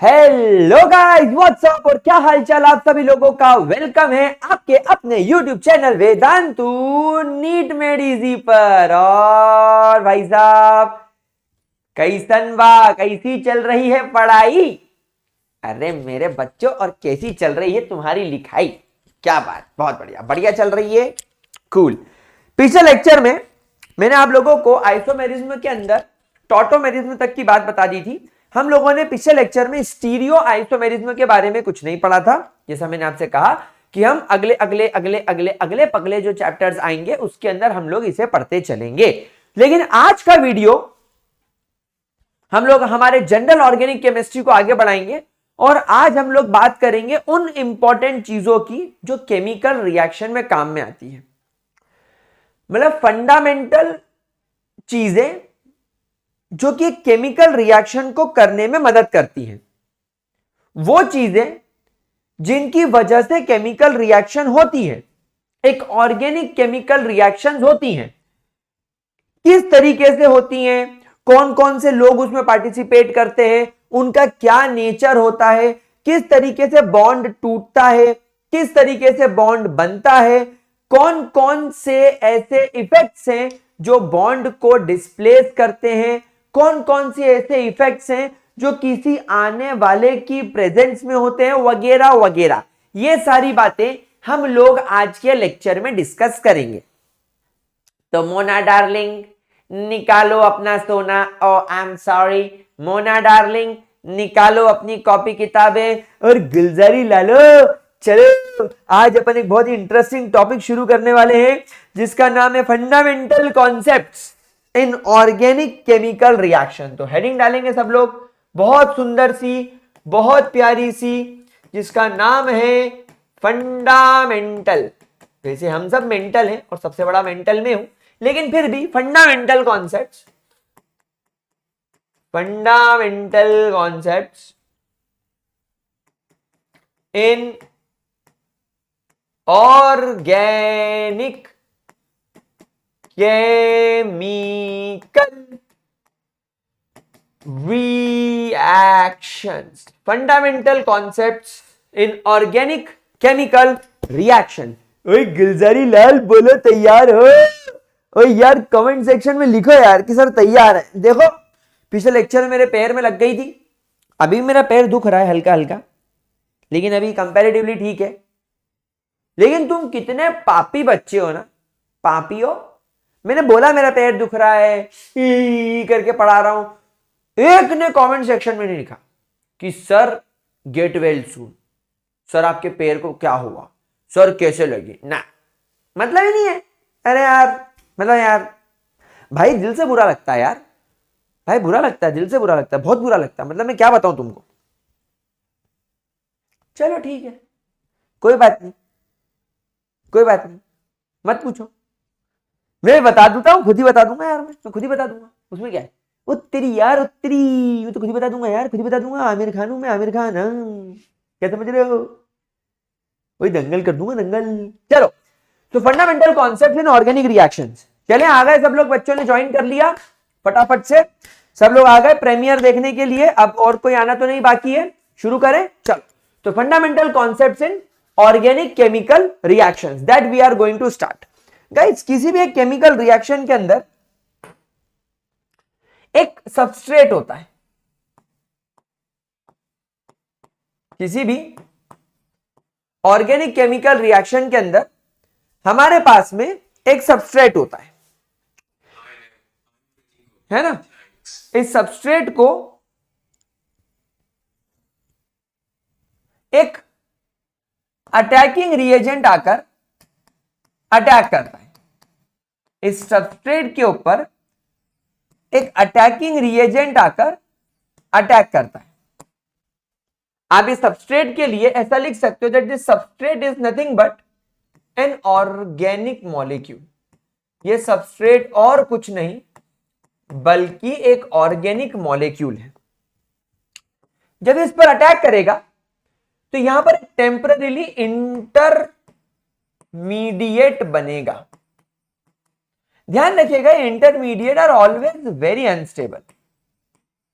Hello guys, WhatsApp और क्या हालचाल आप सभी लोगों का। वेलकम है आपके अपने YouTube channel Vedantu NEET made easy पर। और भाई साहब, कैसन बा, कैसी चल रही है पढ़ाई? अरे मेरे बच्चों, और कैसी चल रही है तुम्हारी लिखाई? क्या बात, बहुत बढ़िया बढ़िया चल रही है। कूल। पिछले लेक्चर में मैंने आप लोगों को आइसोमेरिज्म के अंदर टॉटोमेरिज्म तक की बात बता दी थी। हम लोगों ने पिछले लेक्चर में स्टीरियो आइसोमेरिज्म के बारे में कुछ नहीं पढ़ा था। जैसा मैंने आपसे कहा कि हम अगले अगले अगले अगले अगले पगले जो चैप्टर्स आएंगे उसके अंदर हम लोग इसे पढ़ते चलेंगे। लेकिन आज का वीडियो हम लोग हमारे जनरल ऑर्गेनिक केमिस्ट्री को आगे बढ़ाएंगे और आज हम लोग बात करेंगे उन इंपॉर्टेंट चीजों की जो केमिकल रिएक्शन में काम में आती है। मतलब फंडामेंटल चीजें जो कि केमिकल रिएक्शन को करने में मदद करती हैं, वो चीजें जिनकी वजह से केमिकल रिएक्शन होती है, एक ऑर्गेनिक केमिकल रिएक्शंस होती हैं, किस तरीके से होती हैं, कौन कौन से लोग उसमें पार्टिसिपेट करते हैं, उनका क्या नेचर होता है, किस तरीके से बॉन्ड टूटता है, किस तरीके से बॉन्ड बनता है, कौन कौन से ऐसे इफेक्ट्स हैं जो बॉन्ड को डिस्प्लेस करते हैं, कौन कौन से ऐसे इफेक्ट्स हैं जो किसी आने वाले की प्रेजेंस में होते हैं, वगैरह वगैरह। ये सारी बातें हम लोग आज के लेक्चर में डिस्कस करेंगे। तो मोना डार्लिंग, निकालो अपना सोना। Oh I am sorry Mona darling, निकालो अपनी कॉपी किताबें और गुलजारी लालो। चलो आज अपन एक बहुत ही इंटरेस्टिंग टॉपिक शुरू करने वाले हैं जिसका नाम है fundamental concepts in organic chemical reaction. तो हेडिंग डालेंगे सब लोग, बहुत सुंदर सी, बहुत प्यारी सी, जिसका नाम है फंडामेंटल। वैसे हम सब मेंटल हैं और सबसे बड़ा मेंटल में हूं, लेकिन फिर भी fundamental concepts, fundamental concepts in organic chemical reactions. Fundamental concepts in organic chemical reaction. ओए गुलजारी लाल, बोलो तैयार हो? ओए यार कमेंट सेक्शन में लिखो यार कि सर तैयार है। देखो पिछले लेक्चर में मेरे पैर में लग गई थी, अभी मेरा पैर दुख रहा है हल्का हल्का, लेकिन अभी कंपैरेटिवली ठीक है। लेकिन तुम कितने पापी बच्चे हो ना, पापी हो। मैंने बोला मेरा पैर दुख रहा है करके पढ़ा रहा हूं, एक ने कमेंट सेक्शन में नहीं लिखा कि sir get well soon, sir आपके पैर को क्या हुआ, सर कैसे लगी ना, मतलब ही नहीं है। अरे यार, मतलब यार भाई दिल से बुरा लगता है यार, भाई बुरा लगता है, दिल से बुरा लगता है, बहुत बुरा लगता है। मतलब मैं क्या बताऊं तुमको। चलो ठीक है, कोई बात नहीं, कोई बात नहीं, मत पूछो, मैं बता दूंगा हूं, खुद ही बता दूंगा यार, मैं खुद ही बता दूंगा, उसमें क्या है। उत्तरी यार उत्तरी, मैं तो खुद ही बता दूंगा यार, खुद ही बता दूंगा। आमिर खान हूं मैं, आमिर खान। क्या समझ रहे हो? वही दंगल कर दूंगा, दंगल। चलो, तो fundamental concept in organic reactions. चले आ गए सब लोग, बच्चों ने ज्वाइन कर लिया फटाफट से, सब लोग आ गए प्रीमियर देखने के लिए। अब और कोई आना तो नहीं बाकी है, शुरू करें। चलो, तो fundamental concepts in organic chemical reactions that we are going to start. Guys, किसी भी एक केमिकल रिएक्शन के अंदर एक सबस्ट्रेट होता है, किसी भी ऑर्गेनिक केमिकल रिएक्शन के अंदर हमारे पास में एक सबस्ट्रेट होता है ना। इस सबस्ट्रेट को एक अटैकिंग रिएजेंट आकर अटैक करता है। इस सबस्ट्रेट के ऊपर एक अटैकिंग रिएजेंट आकर अटैक करता है। आप इस सबस्ट्रेट के लिए ऐसा लिख सकते हो that this substrate is nothing but an organic molecule. ये सबस्ट्रेट और कुछ नहीं बल्कि एक ऑर्गेनिक मॉलिक्यूल है। जब इस पर अटैक करेगा तो यहां पर टेम्पररीली इंटरमीडिएट बनेगा। ध्यान रखिएगा, intermediate are always very unstable.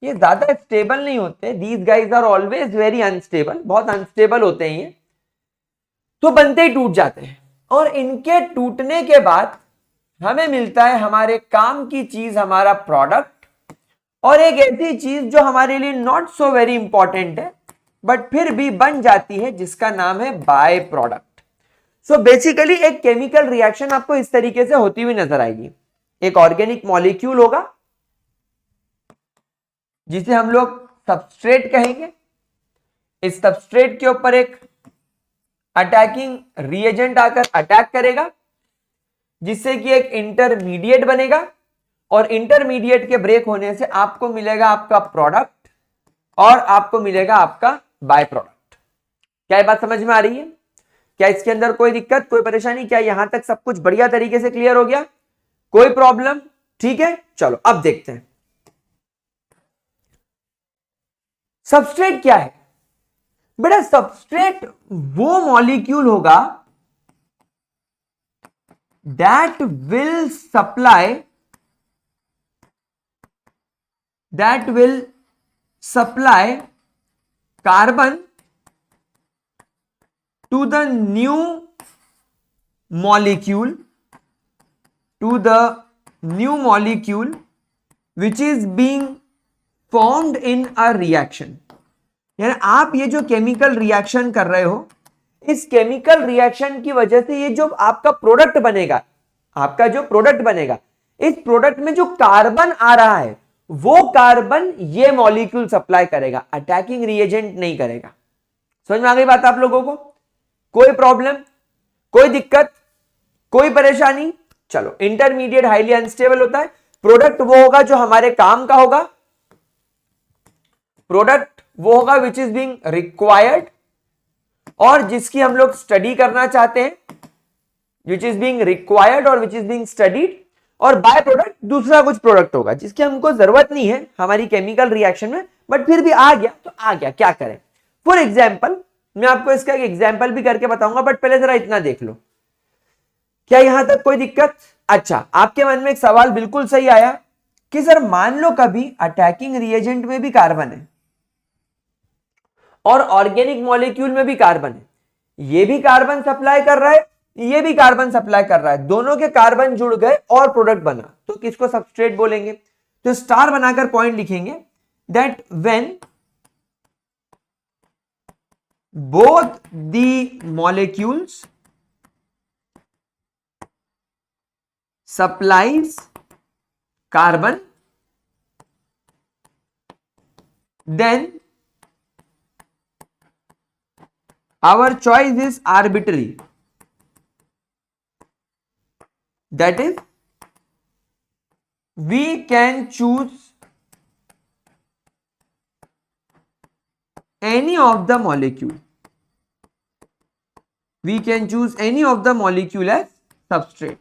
ये ज्यादा स्टेबल नहीं होते, these guys are always very unstable, बहुत अनस्टेबल होते हैं ये, तो बनते ही टूट जाते हैं। और इनके टूटने के बाद हमें मिलता है हमारे काम की चीज, हमारा प्रोडक्ट, और एक ऐसी चीज जो हमारे लिए नॉट सो वेरी इंपॉर्टेंट है बट फिर भी बन जाती है, जिसका नाम है बाय प्रोडक्ट। सो बेसिकली एक केमिकल रिएक्शन आपको इस तरीके से होती हुई नजर आएगी। एक ऑर्गेनिक मॉलिक्यूल होगा जिसे हम लोग सबस्ट्रेट कहेंगे, इस सबस्ट्रेट के ऊपर एक अटैकिंग रिएजेंट आकर अटैक करेगा, जिससे कि एक इंटरमीडिएट बनेगा, और इंटरमीडिएट के ब्रेक होने से आपको मिलेगा आपका प्रोडक्ट और आपको मिलेगा आपका बाय प्रोडक्ट। क्या ये बात समझ में आ रही है? क्या इसके अंदर कोई दिक्कत, कोई परेशानी? क्या यहां तक सब कुछ बढ़िया तरीके से क्लियर हो गया? कोई प्रॉब्लम? ठीक है, चलो अब देखते हैं सबस्ट्रेट क्या है। बेटा सबस्ट्रेट वो मॉलिक्यूल होगा that will supply carbon to the new molecule which is being formed in a reaction। यानी आप ये जो केमिकल रिएक्शन कर रहे हो, इस केमिकल रिएक्शन की वजह से ये जो आपका प्रोडक्ट बनेगा, इस प्रोडक्ट में जो कार्बन आ रहा है वो कार्बन ये मॉलिक्यूल सप्लाई करेगा, अटैकिंग रिएजेंट नहीं करेगा। समझ में आ गई बात आप लोगों को? कोई प्रॉब्लम, कोई दिक्कत, कोई परेशानी? चलो, इंटरमीडिएट हाईली अनस्टेबल होता है, प्रोडक्ट वो होगा जो हमारे काम का होगा, प्रोडक्ट वो होगा विच इज बीइंग रिक्वायर्ड और जिसकी हम लोग स्टडी करना चाहते हैं, विच इज बीइंग रिक्वायर्ड और विच इज बीइंग स्टडीड, और बाय प्रोडक्ट दूसरा कुछ प्रोडक्ट होगा जिसकी हमको जरूरत नहीं है हमारी केमिकल रिएक्शन में, बट फिर भी आ गया तो आ गया, क्या करें। फॉर एग्जाम्पल, मैं आपको इसका एक एग्जाम्पल भी करके बताऊंगा, बट पहले जरा इतना देख लो, क्या यहां तक कोई दिक्कत? अच्छा, आपके मन में एक सवाल बिल्कुल सही आया कि सर मान लो कभी अटैकिंग रिएजेंट में भी कार्बन है और ऑर्गेनिक मॉलिक्यूल में भी कार्बन है, ये भी कार्बन सप्लाई कर रहा है, ये भी कार्बन सप्लाई कर रहा है, दोनों के कार्बन जुड़ गए और प्रोडक्ट बना, तो किसको सबस्ट्रेट बोलेंगे? तो स्टार बनाकर पॉइंट लिखेंगे that when both the molecules supplies carbon, then our choice is arbitrary, that is we can choose any of the molecule, as substrate।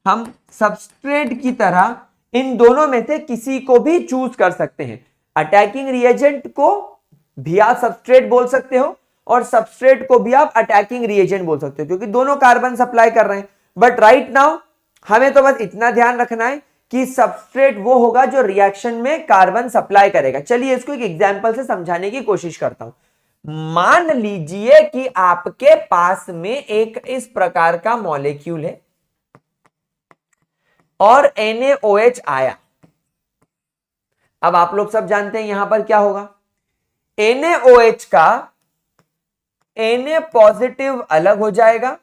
हम सबस्ट्रेट की तरह इन दोनों में से किसी को भी चूज कर सकते हैं। अटैकिंग रिएजेंट को भी आप सबस्ट्रेट बोल सकते हो और सबस्ट्रेट को भी आप अटैकिंग रिएजेंट बोल सकते हो, क्योंकि दोनों कार्बन सप्लाई कर रहे हैं। बट राइट नाउ हमें तो बस इतना ध्यान रखना है कि सबस्ट्रेट वो होगा जो रिएक्शन में कार्बन सप्लाई करेगा। चलिए इसको एक एग्जांपल से समझाने की कोशिश करता हूं। मान लीजिए कि आपके पास में एक इस प्रकार का मॉलिक्यूल है और NaOH आया। अब आप लोग सब जानते हैं यहां पर क्या होगा, NaOH का Na पॉजिटिव अलग हो जाएगा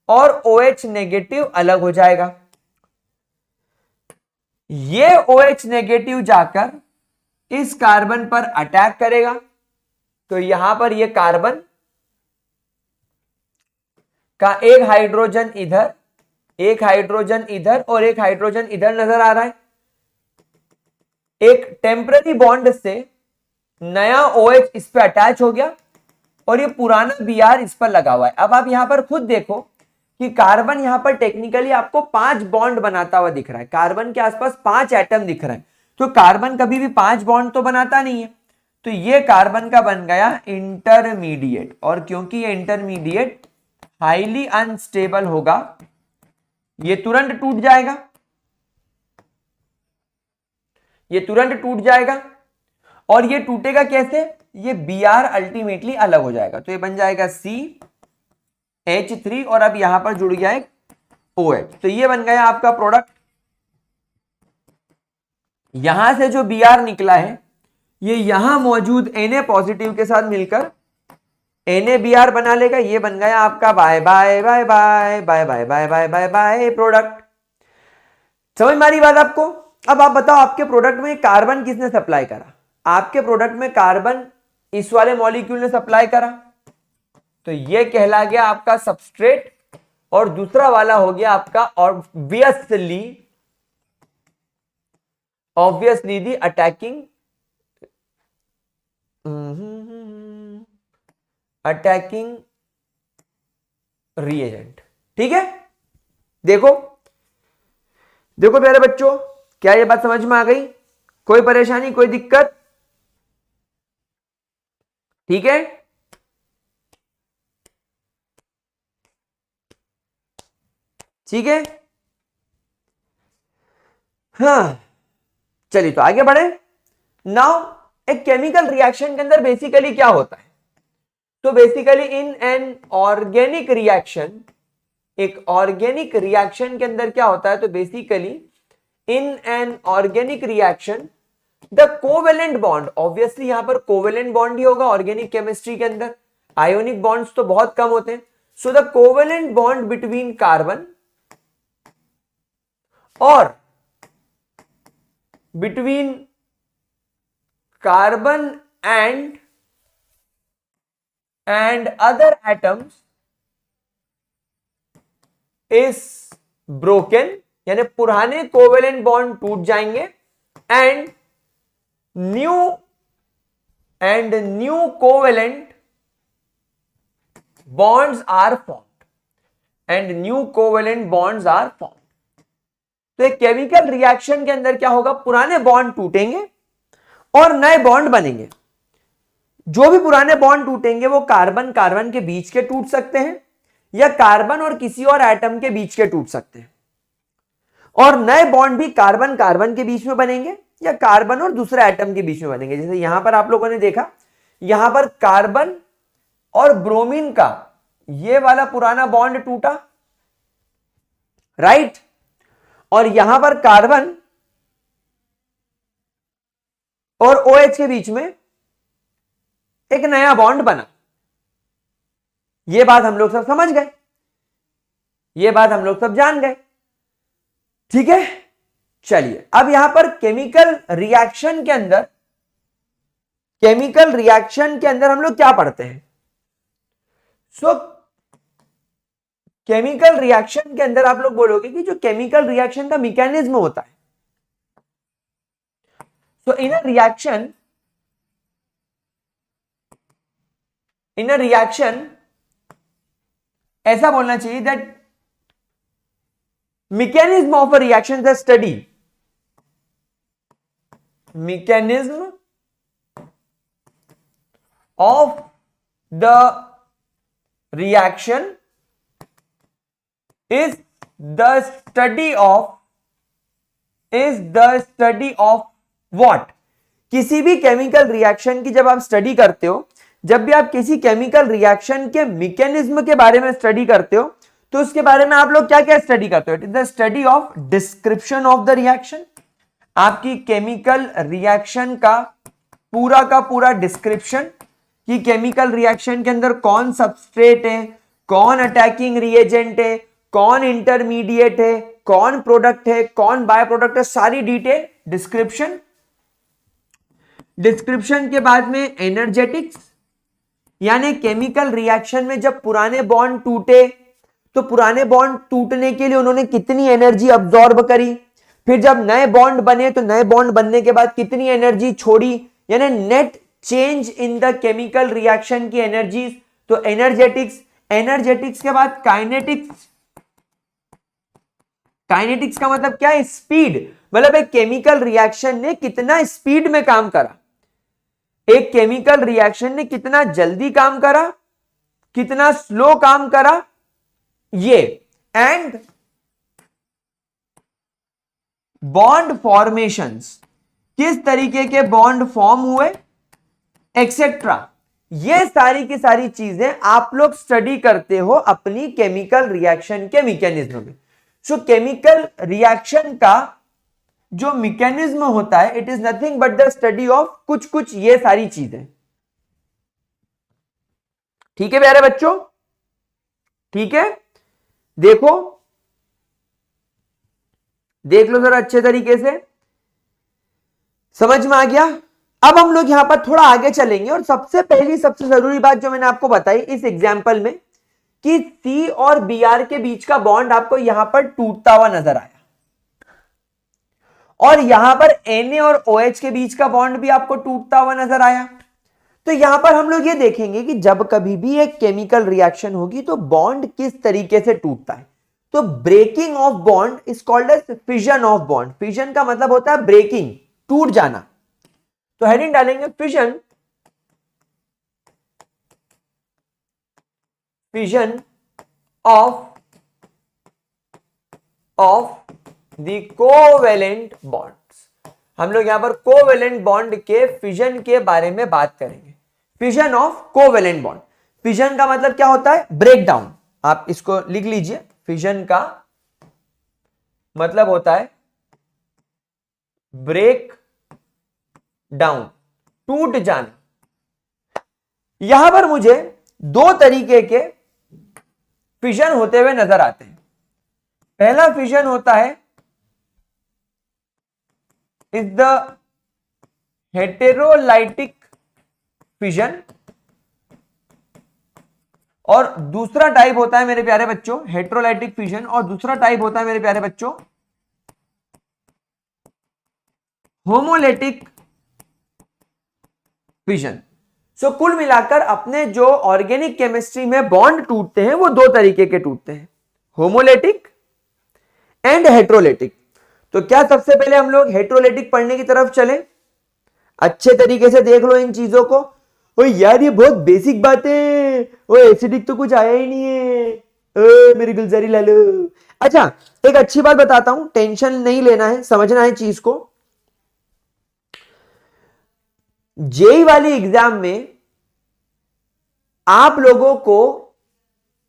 और OH नेगेटिव अलग हो जाएगा। ये OH नेगेटिव जाकर इस कार्बन पर अटैक करेगा, तो यहां पर ये कार्बन का एक हाइड्रोजन इधर, एक हाइड्रोजन इधर और एक हाइड्रोजन इधर नजर आ रहा है। एक टेम्पररी बॉन्ड से नया OH इस पे अटैच हो गया और ये पुराना Br इस पर लगा हुआ है। अब आप यहां पर खुद देखो कि कार्बन यहां पर टेक्निकली आपको 5 बॉन्ड बनाता हुआ दिख रहा है, कार्बन के आसपास 5 एटम दिख रहे हैं, तो कार्बन कभी भी 5 बॉन्ड तो बनाता नहीं है, तो ये कार्बन का बन गया इंटरमीडिएट। और क्योंकि ये इंटरमीडिएट हाईली अनस्टेबल होगा, ये तुरंत टूट जाएगा। ये तुरंत टूट जाएगा। और ये टूटेगा कैसे, ये Br अल्टीमेटली अलग हो जाएगा, तो ये बन जाएगा CH3 और अब यहां पर जुड़ गया एक OH, तो ये बन गया आपका प्रोडक्ट। यहां से जो Br निकला है ये यहां मौजूद Na पॉजिटिव के साथ मिलकर NaBr बना लेगा, ये बन गया आपका by by by by by by by by by by product. समझ में आ रही बात आपको? अब आप बताओ आपके प्रोडक्ट में कार्बन किसने सप्लाई करा? आपके प्रोडक्ट में कार्बन इस वाले मॉलिक्यूल ने सप्लाई करा, तो ये कहला गया आपका सबस्ट्रेट, और दूसरा वाला हो गया आपका ऑब्वियसली दी अटैकिंग रिएजेंट। ठीक है, देखो देखो प्यारे बच्चों, क्या ये बात समझ में आ गई? कोई परेशानी, कोई दिक्कत? ठीक है, ठीक है, हाँ चलिए तो आगे बढ़े। नाउ एक केमिकल रिएक्शन के अंदर बेसिकली क्या होता है? तो basically in an organic reaction, एक ऑर्गेनिक रिएक्शन के अंदर क्या होता है? तो basically in an organic reaction the covalent bond, obviously यहां पर कोवेलेंट बॉन्ड ही होगा ऑर्गेनिक केमिस्ट्री के अंदर, आयोनिक बॉन्ड्स तो बहुत कम होते हैं। So the covalent bond between carbon और between carbon and other atoms is broken, यानी पुराने कोवेलेंट बॉन्ड टूट जाएंगे and new covalent bonds are formed. तो एक केमिकल रिएक्शन के अंदर क्या होगा? पुराने बॉन्ड टूटेंगे और नए बॉन्ड बनेंगे। जो भी पुराने बॉन्ड टूटेंगे वो कार्बन कार्बन के बीच के टूट सकते हैं या कार्बन और किसी और एटम के बीच के टूट सकते हैं, और नए बॉन्ड भी कार्बन कार्बन के बीच में बनेंगे या कार्बन और दूसरे एटम के बीच में बनेंगे। जैसे यहां पर आप लोगों ने देखा, यहां पर कार्बन और ब्रोमीन का ये वाला पुराना बॉन्ड टूटा, राइट, और यहां पर कार्बन और OH के बीच में एक नया बॉन्ड बना। ये बात हम लोग सब समझ गए, ये बात हम लोग सब जान गए। ठीक है, चलिए अब यहां पर केमिकल रिएक्शन के अंदर हम लोग क्या पढ़ते हैं? सो केमिकल रिएक्शन के अंदर आप लोग बोलोगे कि जो केमिकल रिएक्शन का मैकेनिज्म होता है, सो इन अ रिएक्शन ऐसा बोलना चाहिए that mechanism of a reaction is a study, mechanism of the reaction is the study of what? किसी भी केमिकल रिएक्शन की जब आप स्टडी करते हो, जब भी आप किसी केमिकल रिएक्शन के मैकेनिज्म के बारे में स्टडी करते हो, तो उसके बारे में आप लोग क्या क्या स्टडी करते हो? It is the study of description of the reaction. आपकी केमिकल रिएक्शन का पूरा डिस्क्रिप्शन, कि केमिकल रिएक्शन के अंदर कौन सबस्ट्रेट है, कौन अटैकिंग रिएजेंट है, कौन इंटरमीडिएट है, कौन प्रोडक्ट है, कौन बाय प्रोडक्ट है, सारी डिटेल डिस्क्रिप्शन। डिस्क्रिप्शन के बाद में एनर्जेटिक्स, यानी केमिकल रिएक्शन में जब पुराने बॉन्ड टूटे तो पुराने बॉन्ड टूटने के लिए उन्होंने कितनी एनर्जी अब्सॉर्ब करी, फिर जब नए बॉन्ड बने तो नए बॉन्ड बनने के बाद कितनी एनर्जी छोड़ी, यानी net change in the chemical reaction की एनर्जीज। तो एनर्जेटिक्स के बाद काइनेटिक्स। काइनेटिक्स का मतलब क्या है? स्पीड, मतलब एक केमिकल रिएक्शन ने कितना स्पीड में काम करा, एक केमिकल रिएक्शन ने कितना जल्दी काम करा, कितना स्लो काम करा, ये। एंड बॉन्ड फॉर्मेशंस, किस तरीके के बॉन्ड फॉर्म हुए, एक्सेट्रा। ये सारी की सारी चीजें आप लोग स्टडी करते हो अपनी केमिकल रिएक्शन के मैकेनिज्म में। सो केमिकल रिएक्शन का जो मैकेनिज्म होता है, it is nothing but the study of कुछ कुछ ये सारी चीजें। ठीक है प्यारे बच्चों, ठीक है, देखो, देख लो जरा अच्छे तरीके से, समझ में आ गया। अब हम लोग यहां पर थोड़ा आगे चलेंगे और सबसे पहली सबसे जरूरी बात जो मैंने आपको बताई इस एग्जाम्पल में कि सी और बी आर के बीच का बॉन्ड आपको यहां पर टूटता हुआ नजर आया, और यहां पर Na और OH के बीच का बॉन्ड भी आपको टूटता हुआ नजर आया। तो यहां पर हम लोग ये देखेंगे कि जब कभी भी एक केमिकल रिएक्शन होगी तो बॉन्ड किस तरीके से टूटता है। तो breaking of bond is called as fission of bond. Fission का मतलब होता है ब्रेकिंग, टूट जाना। तो हेडिंग डालेंगे fission, fission of the covalent bonds. हम लोग यहां पर कोवेलेंट बॉन्ड के फिजन के बारे में बात करेंगे। Fission of covalent bond, fission का मतलब क्या होता है, ब्रेक डाउन। आप इसको लिख लीजिए, फिजन का मतलब होता है ब्रेक डाउन, टूट जाना। यहां पर मुझे दो तरीके के फिजन होते हुए नजर आते हैं। पहला फिजन होता है इज द हेटेरोलाइटिक फिजन, और दूसरा टाइप होता है मेरे प्यारे बच्चों हेटेरोलाइटिक फिजन, और दूसरा टाइप होता है मेरे प्यारे बच्चों होमोलाइटिक फिजन। सो कुल मिलाकर अपने जो ऑर्गेनिक केमिस्ट्री में बॉन्ड टूटते हैं वो दो तरीके के टूटते हैं, होमोलाइटिक एंड हेटेरोलाइटिक। तो क्या सबसे पहले हम लोग हेटेरोलाइटिक पढ़ने की तरफ चले, अच्छे तरीके से देख लो इन चीजों को। ओ यार ये बहुत बेसिक बातें, ओ एसिडिक तो कुछ आया ही नहीं है, ओ मेरी गुलजारी ला लो। अच्छा एक अच्छी बात बताता हूं, टेंशन नहीं लेना है, समझना है चीज को। जेई वाली एग्जाम में आप लोगों को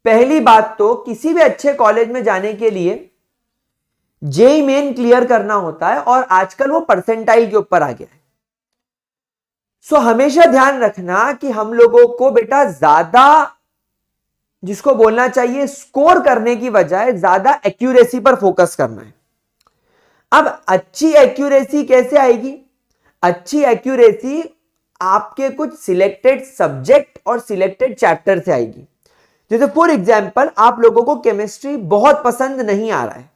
पहली बात तो किसी भी अच्छे कॉलेज में जाने के लिए जेई मेन क्लियर करना होता है, और आजकल वो परसेंटाइल के ऊपर आ गया है। सो हमेशा ध्यान रखना कि हम लोगों को बेटा ज्यादा जिसको बोलना चाहिए स्कोर करने की बजाय ज्यादा एक्यूरेसी पर फोकस करना है। अब अच्छी एक्यूरेसी कैसे आएगी, अच्छी एक्यूरेसी आपके कुछ सिलेक्टेड सब्जेक्ट और सिलेक्टेड चैप्टर से आएगी। जैसे फॉर एग्जांपल आप लोगों को केमिस्ट्री बहुत पसंद नहीं आ रहा है,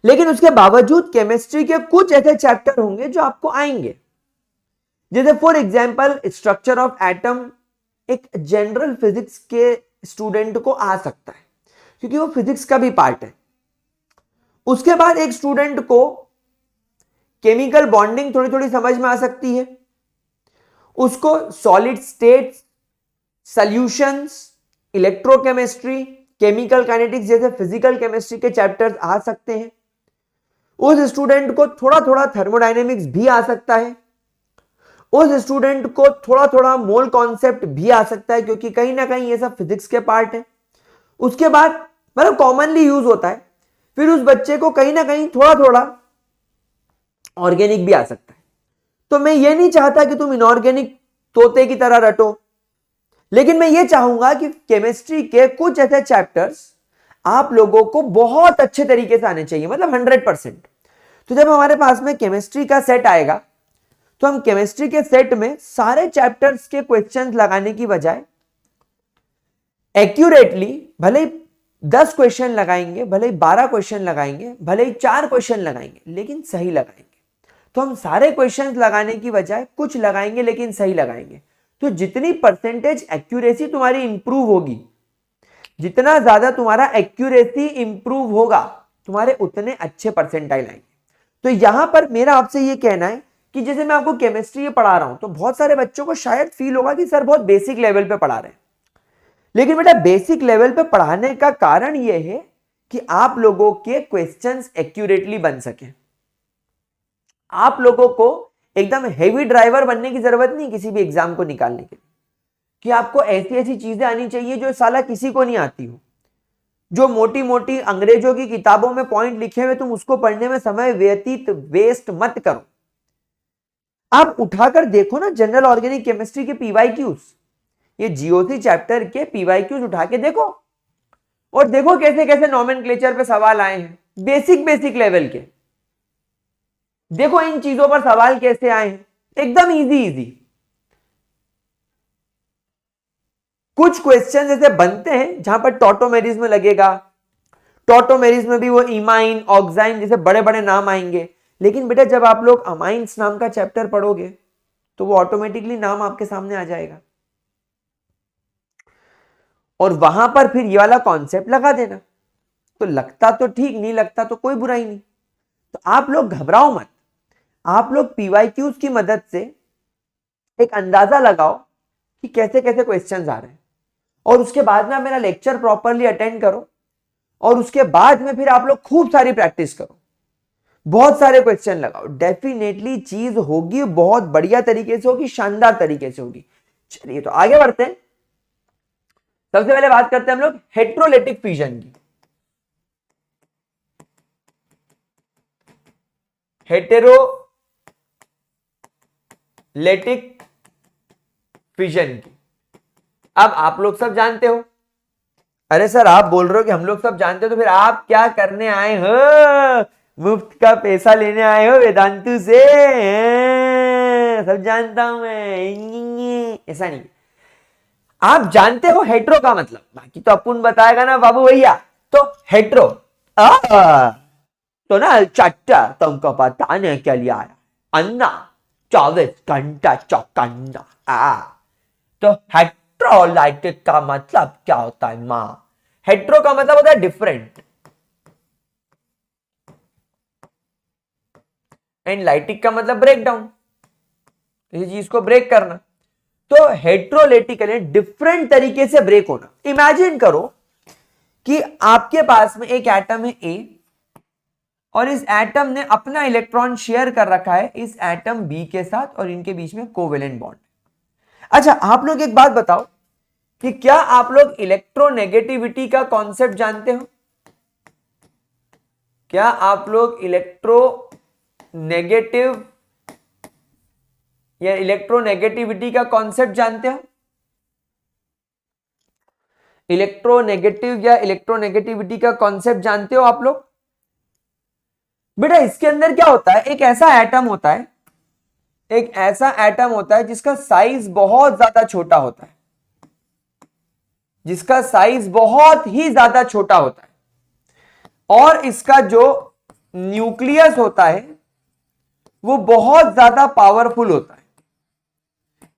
लेकिन उसके बावजूद केमिस्ट्री के कुछ ऐसे चैप्टर होंगे जो आपको आएंगे। जैसे for example structure of atom एक जनरल फिजिक्स के स्टूडेंट को आ सकता है क्योंकि वो फिजिक्स का भी पार्ट है। उसके बाद एक स्टूडेंट को केमिकल बॉन्डिंग थोड़ी थोड़ी समझ में आ सकती है, उसको solid states, solutions, electrochemistry, chemical kinetics जैसे फिजिकल केमिस्ट्री के चैप्टर्स आ सकते हैं। उस स्टूडेंट को थोड़ा थोड़ा थर्मोडायनेमिक्स भी आ सकता है, उस स्टूडेंट को थोड़ा थोड़ा मोल कॉन्सेप्ट भी आ सकता है क्योंकि कहीं ना कहीं ये सब फिजिक्स के पार्ट है। उसके बाद मतलब कॉमनली यूज होता है। फिर उस बच्चे को कहीं ना कहीं थोड़ा थोड़ा ऑर्गेनिक भी आ सकता है। तो मैं ये नहीं चाहता कि तुम इनऑर्गेनिक तोते की तरह रटो, लेकिन मैं ये चाहूंगा कि केमिस्ट्री के कुछ ऐसे चैप्टर्स आप लोगों को बहुत अच्छे तरीके से आने चाहिए, मतलब 100%। तो जब हमारे पास में केमिस्ट्री का सेट आएगा तो हम केमिस्ट्री के सेट में सारे चैप्टर्स के क्वेश्चंस लगाने की बजाय एक्यूरेटली भले ही 10 क्वेश्चन लगाएंगे, भले ही 12 क्वेश्चन लगाएंगे, भले ही 4 क्वेश्चन लगाएंगे, लेकिन सही लगाएंगे। तो हम सारे क्वेश्चंस लगाने की बजाय कुछ लगाएंगे लेकिन सही लगाएंगे। तो जितनी परसेंटेज एक्यूरेसी तुम्हारी इंप्रूव होगी, जितना ज्यादा तुम्हारा एक्यूरेसी इंप्रूव होगा, तुम्हारे उतने अच्छे परसेंटाइल आएंगे। तो यहां पर मेरा आपसे यह कहना है कि जैसे मैं आपको केमिस्ट्री पढ़ा रहा हूं तो बहुत सारे बच्चों को शायद फील होगा कि सर बहुत बेसिक लेवल पे पढ़ा रहे हैं, लेकिन बेटा बेसिक लेवल पे पढ़ाने का कारण यह है कि आप लोगों के क्वेश्चंस एक्यूरेटली बन सके। आप लोगों को एकदम हेवी ड्राइवर बनने की जरूरत नहीं किसी भी एग्जाम को निकालने के लिए, कि आपको ऐसी ऐसी चीजें आनी चाहिए जो साला किसी को नहीं आती हो। जो मोटी मोटी अंग्रेजों की किताबों में पॉइंट लिखे हुए तुम उसको पढ़ने में समय व्यतीत वेस्ट मत करो। आप उठाकर देखो ना जनरल ऑर्गेनिक केमिस्ट्री के पीवाईक्यूज, ये जीओसी चैप्टर के पीवाईक्यूज उठा के देखो और देखो कैसे कैसे नॉमेनक्लेचर पे सवाल आए हैं, बेसिक बेसिक लेवल के। देखो इन चीजों पर सवाल कैसे आए हैं, एकदम इजी इजी। कुछ क्वेश्चन ऐसे बनते हैं जहां पर टॉटोमेरिज में लगेगा, टॉटोमेरिज में भी वो इमाइन ऑक्साइन जैसे बड़े बड़े नाम आएंगे, लेकिन बेटा जब आप लोग अमाइंस नाम का चैप्टर पढ़ोगे तो वो ऑटोमेटिकली नाम आपके सामने आ जाएगा और वहां पर फिर ये वाला कॉन्सेप्ट लगा देना। तो लगता तो ठीक, नहीं लगता तो कोई बुराई नहीं। तो आप लोग घबराओ मत, आप लोग पीवाईक्यूज की मदद से एक अंदाजा लगाओ कि कैसे कैसे क्वेश्चंस आ रहे हैं और उसके बाद में आप मेरा लेक्चर प्रॉपरली अटेंड करो और उसके बाद में फिर आप लोग खूब सारी प्रैक्टिस करो, बहुत सारे क्वेश्चन लगाओ। डेफिनेटली चीज होगी, बहुत बढ़िया तरीके से होगी, शानदार तरीके से होगी। चलिए तो आगे बढ़ते हैं। सबसे पहले बात करते हैं हम लोग हेट्रोलेटिक फ्यूजन की। हेटेरोलेटिक फ्यूजन की। अब आप लोग सब जानते हो। अरे सर आप बोल रहे हो कि हम लोग सब जानते हो, तो फिर आप क्या करने आए हो? मुफ्त का पैसा लेने आए हो वेदांतु से? सब जानता हूं मैं, ऐसा नहीं। आप जानते हो हेट्रो का मतलब, बाकी तो अपुन बताएगा ना बाबू भैया। तो हेट्रो तो ना चट्टा तुमको बताने के लिए आया, अन्ना 24 घंटा चौकन्ना। तो हेट्रोलाइटिक का मतलब क्या होता है मां? हेट्रो का मतलब होता है डिफरेंट, एंड लाइटिक का मतलब ब्रेक डाउन, किसी चीज को ब्रेक करना। तो हेट्रोलेटिक डिफरेंट तरीके से ब्रेक होना। इमेजिन करो कि आपके पास में एक एटम है ए और इस एटम ने अपना इलेक्ट्रॉन शेयर कर रखा है इस एटम बी के साथ और इनके बीच में कोवेलेंट बॉन्ड। अच्छा आप लोग एक बात बताओ कि क्या आप लोग इलेक्ट्रोनेगेटिविटी का कॉन्सेप्ट जानते हो? क्या आप लोग इलेक्ट्रोनेगेटिव या इलेक्ट्रोनेगेटिविटी का कॉन्सेप्ट जानते हो? इलेक्ट्रोनेगेटिव या इलेक्ट्रोनेगेटिविटी का कॉन्सेप्ट जानते हो आप लोग? बेटा इसके अंदर क्या होता है, एक ऐसा एटम होता है, एक ऐसा एटम होता है जिसका साइज बहुत ज्यादा छोटा होता है, जिसका साइज बहुत ही ज्यादा छोटा होता है और इसका जो न्यूक्लियस होता है वो बहुत ज्यादा पावरफुल होता है।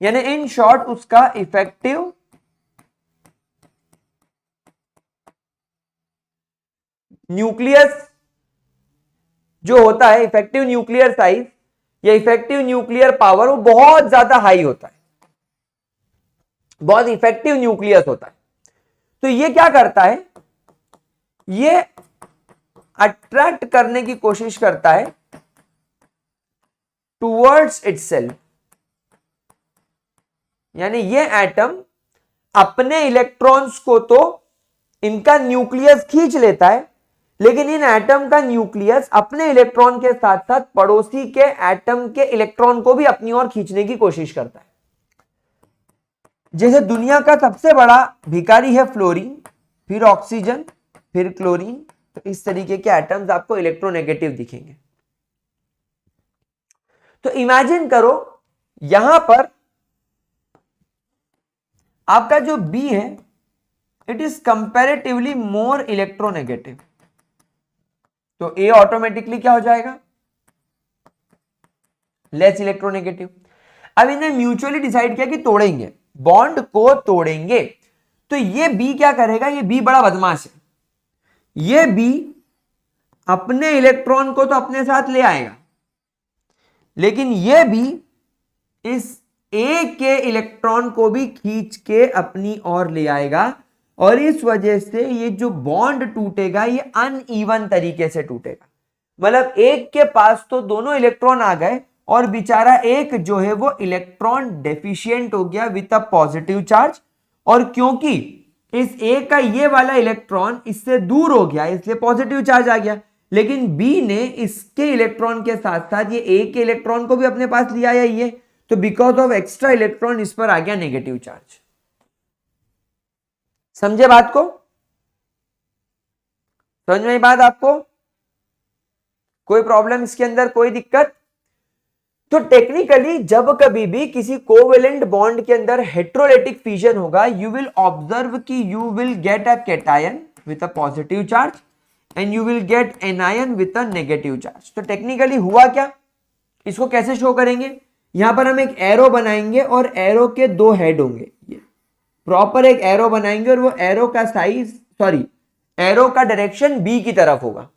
यानी इन शॉर्ट उसका इफेक्टिव न्यूक्लियस जो होता है, इफेक्टिव न्यूक्लियर साइज या इफेक्टिव न्यूक्लियर पावर, वो बहुत ज्यादा हाई होता है, बहुत इफेक्टिव न्यूक्लियस होता है। तो ये क्या करता है, ये अट्रैक्ट करने की कोशिश करता है टुवर्ड्स इटसेल्फ। यानी ये एटम अपने इलेक्ट्रॉन्स को तो इनका न्यूक्लियस खींच लेता है, लेकिन इन एटम का न्यूक्लियस अपने इलेक्ट्रॉन के साथ साथ पड़ोसी के एटम के इलेक्ट्रॉन को भी अपनी ओर खींचने की कोशिश करता है। जैसे दुनिया का सबसे बड़ा भिखारी है फ्लोरीन, फिर ऑक्सीजन, फिर क्लोरीन। तो इस तरीके के एटम्स आपको इलेक्ट्रोनेगेटिव दिखेंगे। तो इमेजिन करो यहां पर आपका जो बी है it is comparatively more electronegative, तो ए ऑटोमेटिकली क्या हो जाएगा, लेस इलेक्ट्रोनेगेटिव। अब इन्हें म्यूचुअली डिसाइड किया कि तोड़ेंगे, बॉन्ड को तोड़ेंगे। तो ये बी क्या करेगा, ये बी बड़ा बदमाश है, ये बी अपने इलेक्ट्रॉन को तो अपने साथ ले आएगा, लेकिन ये भी इस ए के इलेक्ट्रॉन को भी खींच के अपनी ओर ले आएगा और इस वजह से ये जो बॉन्ड टूटेगा ये अनइवन तरीके से टूटेगा। मतलब एक के पास तो दोनों इलेक्ट्रॉन आ गए और बेचारा एक जो है वो इलेक्ट्रॉन डेफिशिएंट हो गया विद अ पॉजिटिव चार्ज, और क्योंकि इस ए का ये वाला इलेक्ट्रॉन इससे दूर हो गया इसलिए पॉजिटिव चार्ज आ गया, लेकिन बी ने इसके इलेक्ट्रॉन के साथ साथ ये ए के इलेक्ट्रॉन को भी अपने पास लिया है ये, तो बिकॉज ऑफ एक्स्ट्रा इलेक्ट्रॉन इस पर आ गया नेगेटिव चार्ज। समझे बात को? समझ में आई बात आपको? कोई प्रॉब्लम इसके अंदर, कोई दिक्कत? तो टेक्निकली जब कभी भी किसी कोवेलेंट बॉन्ड के अंदर हेट्रोलेटिक फिजन होगा, यू विल ऑब्जर्व कि you will get a cation with a positive charge and you will get anion with a negative charge. तो टेक्निकली हुआ क्या, इसको कैसे शो करेंगे? यहां पर हम एक एरो बनाएंगे और एरो के दो हेड होंगे, ये प्रॉपर एक एरो बनाएंगे और वो एरो का एरो का डायरेक्शन बी की तरफ होगा।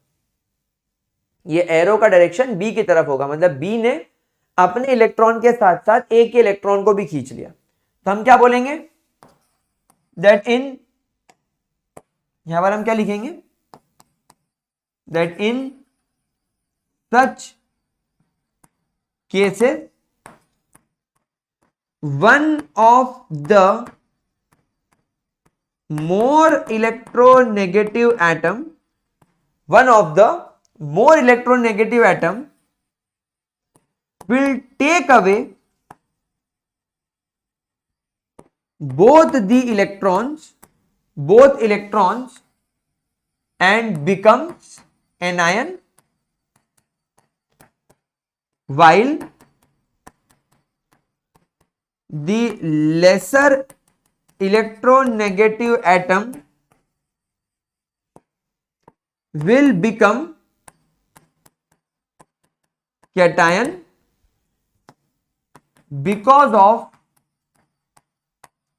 ये एरो का डायरेक्शन बी की तरफ होगा, मतलब बी ने अपने इलेक्ट्रॉन के साथ साथ ए के इलेक्ट्रॉन को भी खींच लिया। तो हम क्या बोलेंगे? दैट इन, यहां पर हम क्या लिखेंगे? That in such cases one of the more electronegative atom, one of the more electronegative atom will take away both electrons and becomes anion, while the lesser electronegative atom will become cation because of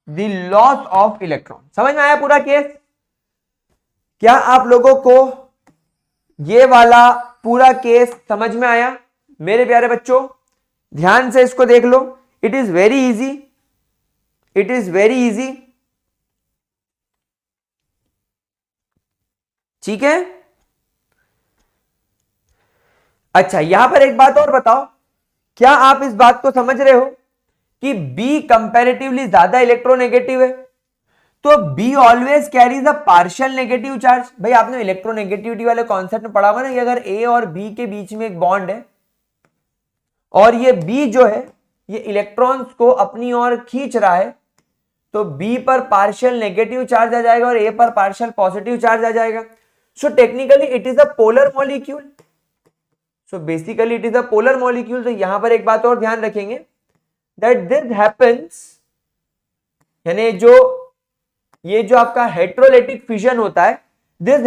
the loss of electron। समझ में आया पूरा case? क्या आप लोगों को ये वाला पूरा केस समझ में आया? मेरे प्यारे बच्चों ध्यान से इसको देख लो, it is very easy, it is very easy. ठीक है? अच्छा, यहां पर एक बात और बताओ, क्या आप इस बात को समझ रहे हो कि B कंपैरेटिवली ज्यादा इलेक्ट्रोनेगेटिव है, तो B always carries a partial negative charge. भाई आपने इलेक्ट्रोनेगेटिविटी वाले कॉन्सेप्ट में पढ़ा हुआ ना कि अगर A और B के बीच में एक बॉन्ड है और ये B जो है ये इलेक्ट्रॉन्स को अपनी ओर खींच रहा है, तो B पर पार्शियल नेगेटिव चार्ज आ जाएगा और A पर पार्शियल पॉजिटिव चार्ज आ जाएगा। So technically it is a polar molecule. So basically it is a polar molecule. तो यहां पर एक बात और ध्यान रखेंगे, दैट दिस हैपेंस, यानी ये जो आपका हेट्रोलेटिक फिजन होता है, this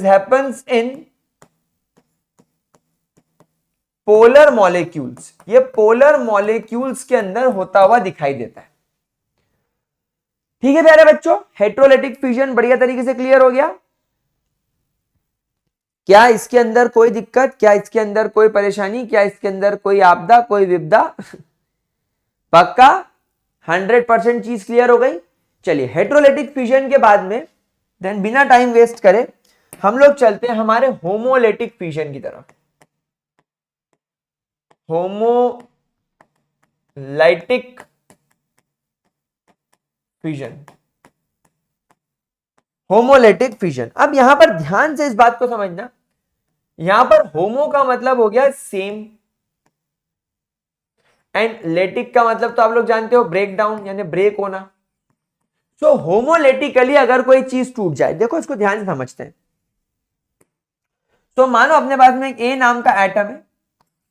happens in polar molecules. ये पोलर मॉलिक्यूल्स के अंदर होता हुआ दिखाई देता है। ठीक है प्यारे बच्चों, हेट्रोलेटिक फिजन बढ़िया तरीके से क्लियर हो गया? क्या इसके अंदर कोई दिक्कत, क्या इसके अंदर कोई परेशानी, क्या इसके अंदर कोई आपदा, कोई विपदा? पक्का 100% चीज क्लियर हो गई। चलिए हेट्रोलेटिक फिजन के बाद में देन बिना टाइम वेस्ट करे हम लोग चलते हैं हमारे होमोलेटिक फिजन की तरफ। Homolytic fission, homolytic fission. अब यहां पर ध्यान से इस बात को समझना, यहां पर होमो का मतलब हो गया सेम, एंड लेटिक का मतलब तो आप लोग जानते हो ब्रेक डाउन, यानी ब्रेक होना। सो होमोलेटिकली अगर कोई चीज टूट जाए, देखो इसको ध्यान से समझते हैं। तो मानो अपने पास में एक ए नाम का एटम है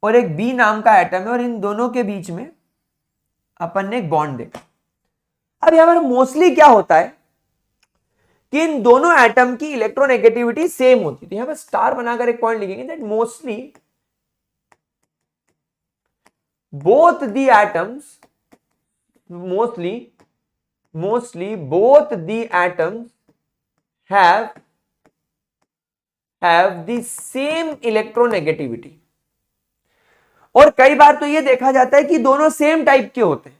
और एक बी नाम का एटम है और इन दोनों के बीच में अपन ने एक बॉन्ड देखा। अब यहां पर मोस्टली क्या होता है कि इन दोनों एटम की इलेक्ट्रोनेगेटिविटी सेम होती है। तो यहां पर स्टार बनाकर एक पॉइंट लिखेंगे that mostly both the atoms mostly both the atoms have the same electronegativity। और कई बार तो ये देखा जाता है कि दोनों सेम टाइप के होते हैं,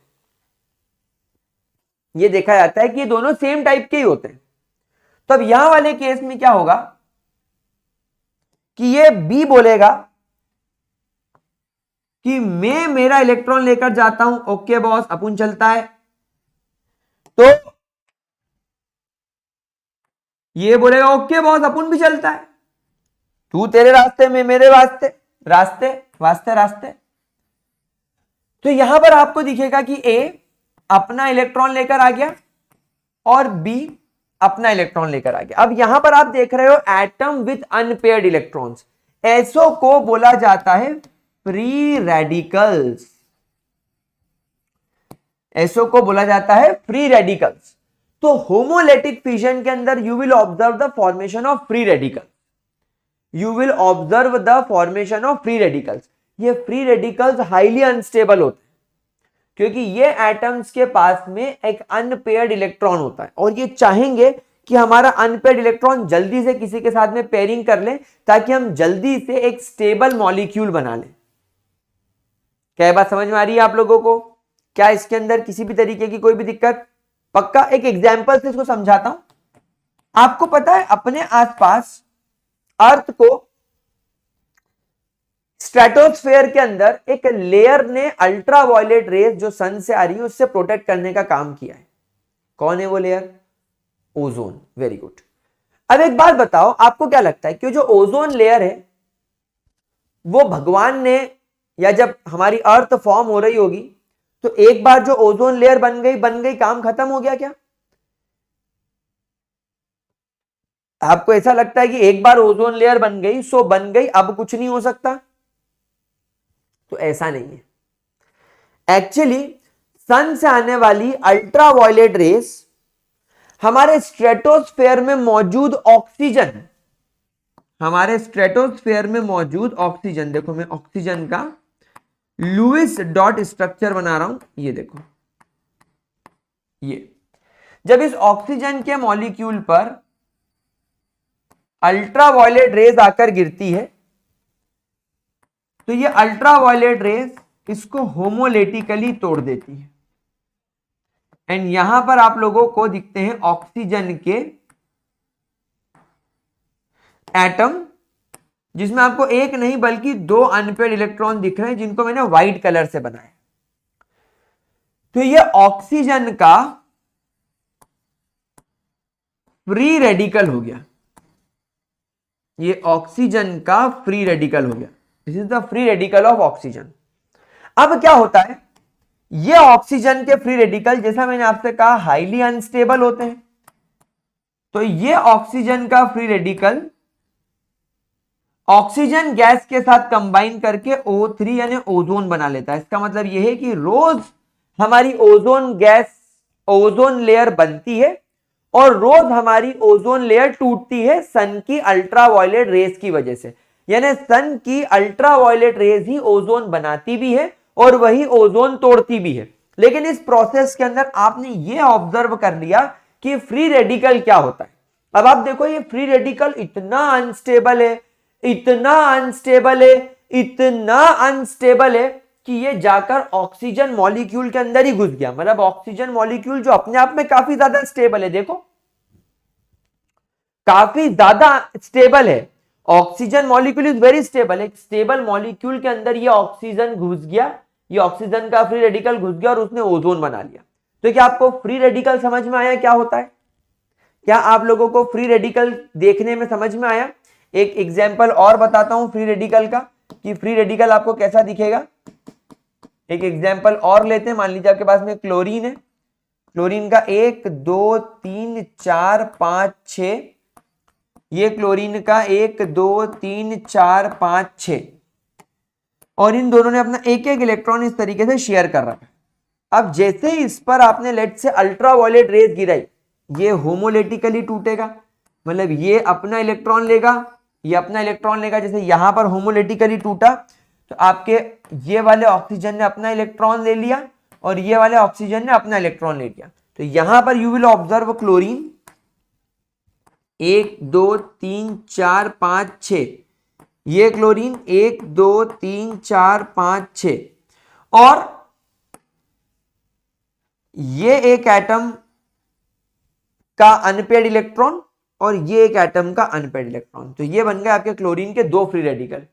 ये देखा जाता है कि दोनों सेम टाइप के ही होते हैं। तो अब यहां वाले केस में क्या होगा कि ये बी बोलेगा कि मैं मेरा इलेक्ट्रॉन लेकर जाता हूं, ओके बॉस, अपुन चलता है, तो ये बोलेगा ओके बॉस, अपुन भी चलता है, तू तेरे रास्ते में मेरे रास्ते, रास्ते वास्ते रास्ते। तो यहां पर आपको दिखेगा कि ए अपना इलेक्ट्रॉन लेकर आ गया और बी अपना इलेक्ट्रॉन लेकर आ गया। अब यहां पर आप देख रहे हो एटम विथ अनपेयर्ड इलेक्ट्रॉन्स, ऐसो को बोला जाता है फ्री रेडिकल्स, ऐसो को बोला जाता है फ्री रेडिकल्स। तो होमोलेटिक फिजन के अंदर you will observe the formation of free radical, you will observe the formation of free radicals. ये फ्री रेडिकल्स हाईली अनस्टेबल होते हैं क्योंकि ये एटम्स के पास में एक अनपेयर्ड इलेक्ट्रॉन होता है और ये चाहेंगे कि हमारा अनपेयर्ड इलेक्ट्रॉन जल्दी से किसी के साथ में पेयरिंग कर ले ताकि हम जल्दी से एक स्टेबल मॉलिक्यूल बना लें। क्या बात समझ में आ रही है आप लोगों को? क्या इसके अंदर किसी भी तरीके की कोई भी दिक्कत? पक्का एक एग्जाम्पल से इसको समझाता हूं। आपको पता है अपने आसपास अर्थ को स्ट्रेटोस्फेयर के अंदर एक लेयर ने अल्ट्रावायलेट रेज जो सन से आ रही है उससे प्रोटेक्ट करने का काम किया है। कौन है वो लेयर? ओजोन। Very good. अब एक बात बताओ, आपको क्या लगता है कि जो ओजोन लेयर है वो भगवान ने, या जब हमारी अर्थ फॉर्म हो रही होगी तो एक बार जो ओजोन लेयर बन गई काम खत्म हो गया क्या? आपको ऐसा लगता है कि एक बार ओजोन लेयर बन गई सो बन गई, अब कुछ नहीं हो सकता? तो ऐसा नहीं है। एक्चुअली सन से आने वाली अल्ट्रावायलेट रेस हमारे स्ट्रेटोस्फेयर में मौजूद ऑक्सीजन, हमारे स्ट्रेटोस्फेयर में मौजूद ऑक्सीजन, देखो मैं ऑक्सीजन का लुईस डॉट स्ट्रक्चर बना रहा हूं, ये देखो, ये जब इस ऑक्सीजन के मॉलिक्यूल पर अल्ट्रावायलेट रेस आकर गिरती है तो ये अल्ट्रावायलेट रेस इसको होमोलेटिकली तोड़ देती है एंड यहां पर आप लोगों को दिखते हैं ऑक्सीजन के एटम, जिसमें आपको एक नहीं बल्कि दो अनपेयर्ड इलेक्ट्रॉन दिख रहे हैं जिनको मैंने व्हाइट कलर से बनाया। तो ये ऑक्सीजन का फ्री रेडिकल हो गया, ये ऑक्सीजन का फ्री रेडिकल हो गया। This is the free radical of oxygen. अब क्या होता है, ये ऑक्सीजन के फ्री रेडिकल जैसा मैंने आपसे कहा हाईली अनस्टेबल होते हैं, तो ये ऑक्सीजन का फ्री रेडिकल ऑक्सीजन गैस के साथ कंबाइन करके O3 यानी ओजोन बना लेता है। इसका मतलब यह है कि रोज हमारी ओजोन गैस, ओजोन लेयर बनती है और रोज हमारी ओजोन लेयर टूटती है सन की अल्ट्रावायलेट रेस की वजह से। यानी सन की अल्ट्रावायलेट रेस ही ओजोन बनाती भी है और वही ओजोन तोड़ती भी है। लेकिन इस प्रोसेस के अंदर आपने ये ऑब्जर्व कर लिया कि फ्री रेडिकल क्या होता है। अब आप देखो ये फ्री रेडिकल इतना अनस्टेबल है, इतना अनस्टेबल है, इतना अनस्टेबल है कि ये जाकर ऑक्सीजन मॉलिक्यूल के अंदर ही घुस गया। मतलब ऑक्सीजन मॉलिक्यूल जो अपने आप में काफी ज्यादा स्टेबल है, देखो काफी ज्यादा स्टेबल है, oxygen molecule is very stable. एक स्टेबल मॉलिक्यूल के अंदर ये ऑक्सीजन घुस गया, ये ऑक्सीजन का फ्री रेडिकल घुस गया और उसने ओजोन बना लिया। तो क्या आपको फ्री रेडिकल समझ में आया क्या होता है? क्या आप लोगों को फ्री रेडिकल देखने में समझ में आया? एक एग्जाम्पल और बताता हूं फ्री रेडिकल का कि फ्री रेडिकल आपको कैसा दिखेगा। एक एग्जाम्पल और लेते हैं। मान लीजिए आपके पास में क्लोरीन है, क्लोरीन का 1 2 3 4 5 6, ये क्लोरीन का 1 2 3 4 5 6, और इन दोनों ने अपना एक एक इलेक्ट्रॉन इस तरीके से शेयर कर रखा है। अब जैसे ही इस पर आपने लेट से अल्ट्रावायलेट रेस गिराई, ये होमोलेटिकली टूटेगा, मतलब ये अपना इलेक्ट्रॉन लेगा, ये अपना इलेक्ट्रॉन लेगा। जैसे यहां पर होमोलेटिकली टूटा तो आपके ये वाले ऑक्सीजन ने अपना इलेक्ट्रॉन ले लिया और ये वाले ऑक्सीजन ने अपना इलेक्ट्रॉन ले लिया। तो यहां पर यू विल ऑब्जर्व क्लोरीन 1 2 3 4 5 6, ये क्लोरीन 1 2 3 4 5 6, और ये एक एटम का अनपेयर्ड इलेक्ट्रॉन और ये एक एटम का अनपेयर्ड इलेक्ट्रॉन। तो ये बन गए आपके क्लोरीन के 2 फ्री रेडिकल।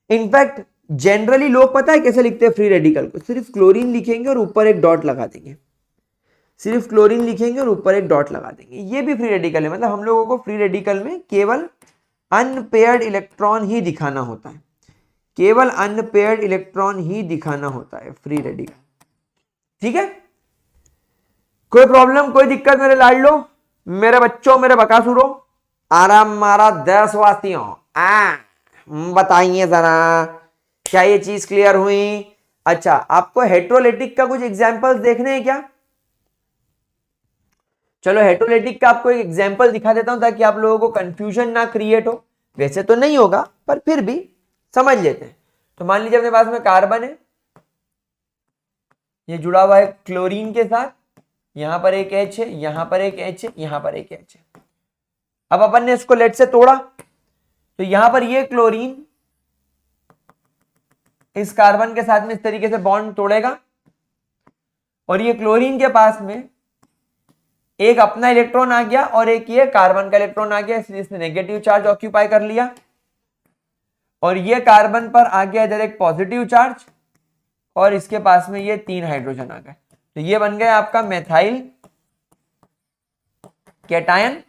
इनफैक्ट जनरली लोग पता है कैसे लिखते हैं फ्री रेडिकल को, सिर्फ क्लोरीन लिखेंगे और ऊपर एक डॉट लगा देंगे, सिर्फ क्लोरीन लिखेंगे और ऊपर एक डॉट लगा देंगे, ये भी फ्री रेडिकल है। मतलब हम लोगों को फ्री रेडिकल में केवल अनपेयर्ड इलेक्ट्रॉन ही दिखाना होता है, केवल अनपेयर्ड इलेक्ट्रॉन ही दिखाना होता है फ्री रेडिकल। ठीक है, कोई प्रॉब्लम, कोई दिक्कत मेरे लाडलो, मेरे बच्चों, मेरे बकासुरों, आराम मारा देशवासियों, बताइए जरा क्या ये चीज क्लियर हुई? अच्छा, आपको हेट्रोलिटिक का कुछ एग्जांपल्स देखने हैं क्या? चलो हेट्रोलिटिक का आपको एक एग्जांपल दिखा देता हूं ताकि आप लोगों को कंफ्यूजन ना क्रिएट हो। वैसे तो नहीं होगा पर फिर भी समझ लेते हैं। तो मान लीजिए अपने पास में कार्बन है, ये जुड़ा हुआ है क्लोरीन के साथ, यहां पर एक H है, यहां पर एक H है, यहां पर एक H है। अब अपन ने इसको लेट से तोड़ा तो यहां पर ये क्लोरीन इस कार्बन के साथ में इस तरीके से बॉन्ड तोड़ेगा और ये क्लोरीन के पास में एक अपना इलेक्ट्रॉन आ गया और एक ये कार्बन का इलेक्ट्रॉन आ गया, इसलिए इसने नेगेटिव चार्ज ऑक्यूपाई कर लिया और ये कार्बन पर आ गया इधर एक पॉजिटिव चार्ज और इसके पास में ये 3 हाइड्रोजन आ गए। तो ये बन गया आपका मेथाइल कैटायन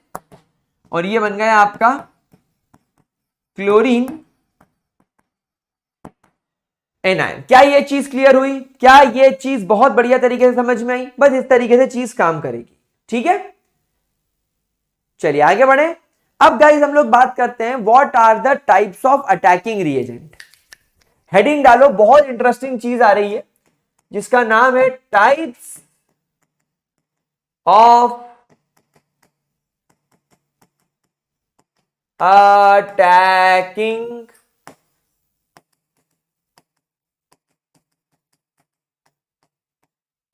और ये बन गया आपका क्लोरीन एनायन। क्या ये चीज क्लियर हुई? क्या ये चीज बहुत बढ़िया तरीके से समझ में आई? बस इस तरीके से चीज काम करेगी। ठीक है, चलिए आगे बढ़े। अब गाइस हम लोग बात करते हैं what are the types of attacking reagent. Heading डालो, बहुत इंटरेस्टिंग चीज आ रही है जिसका नाम है types of attacking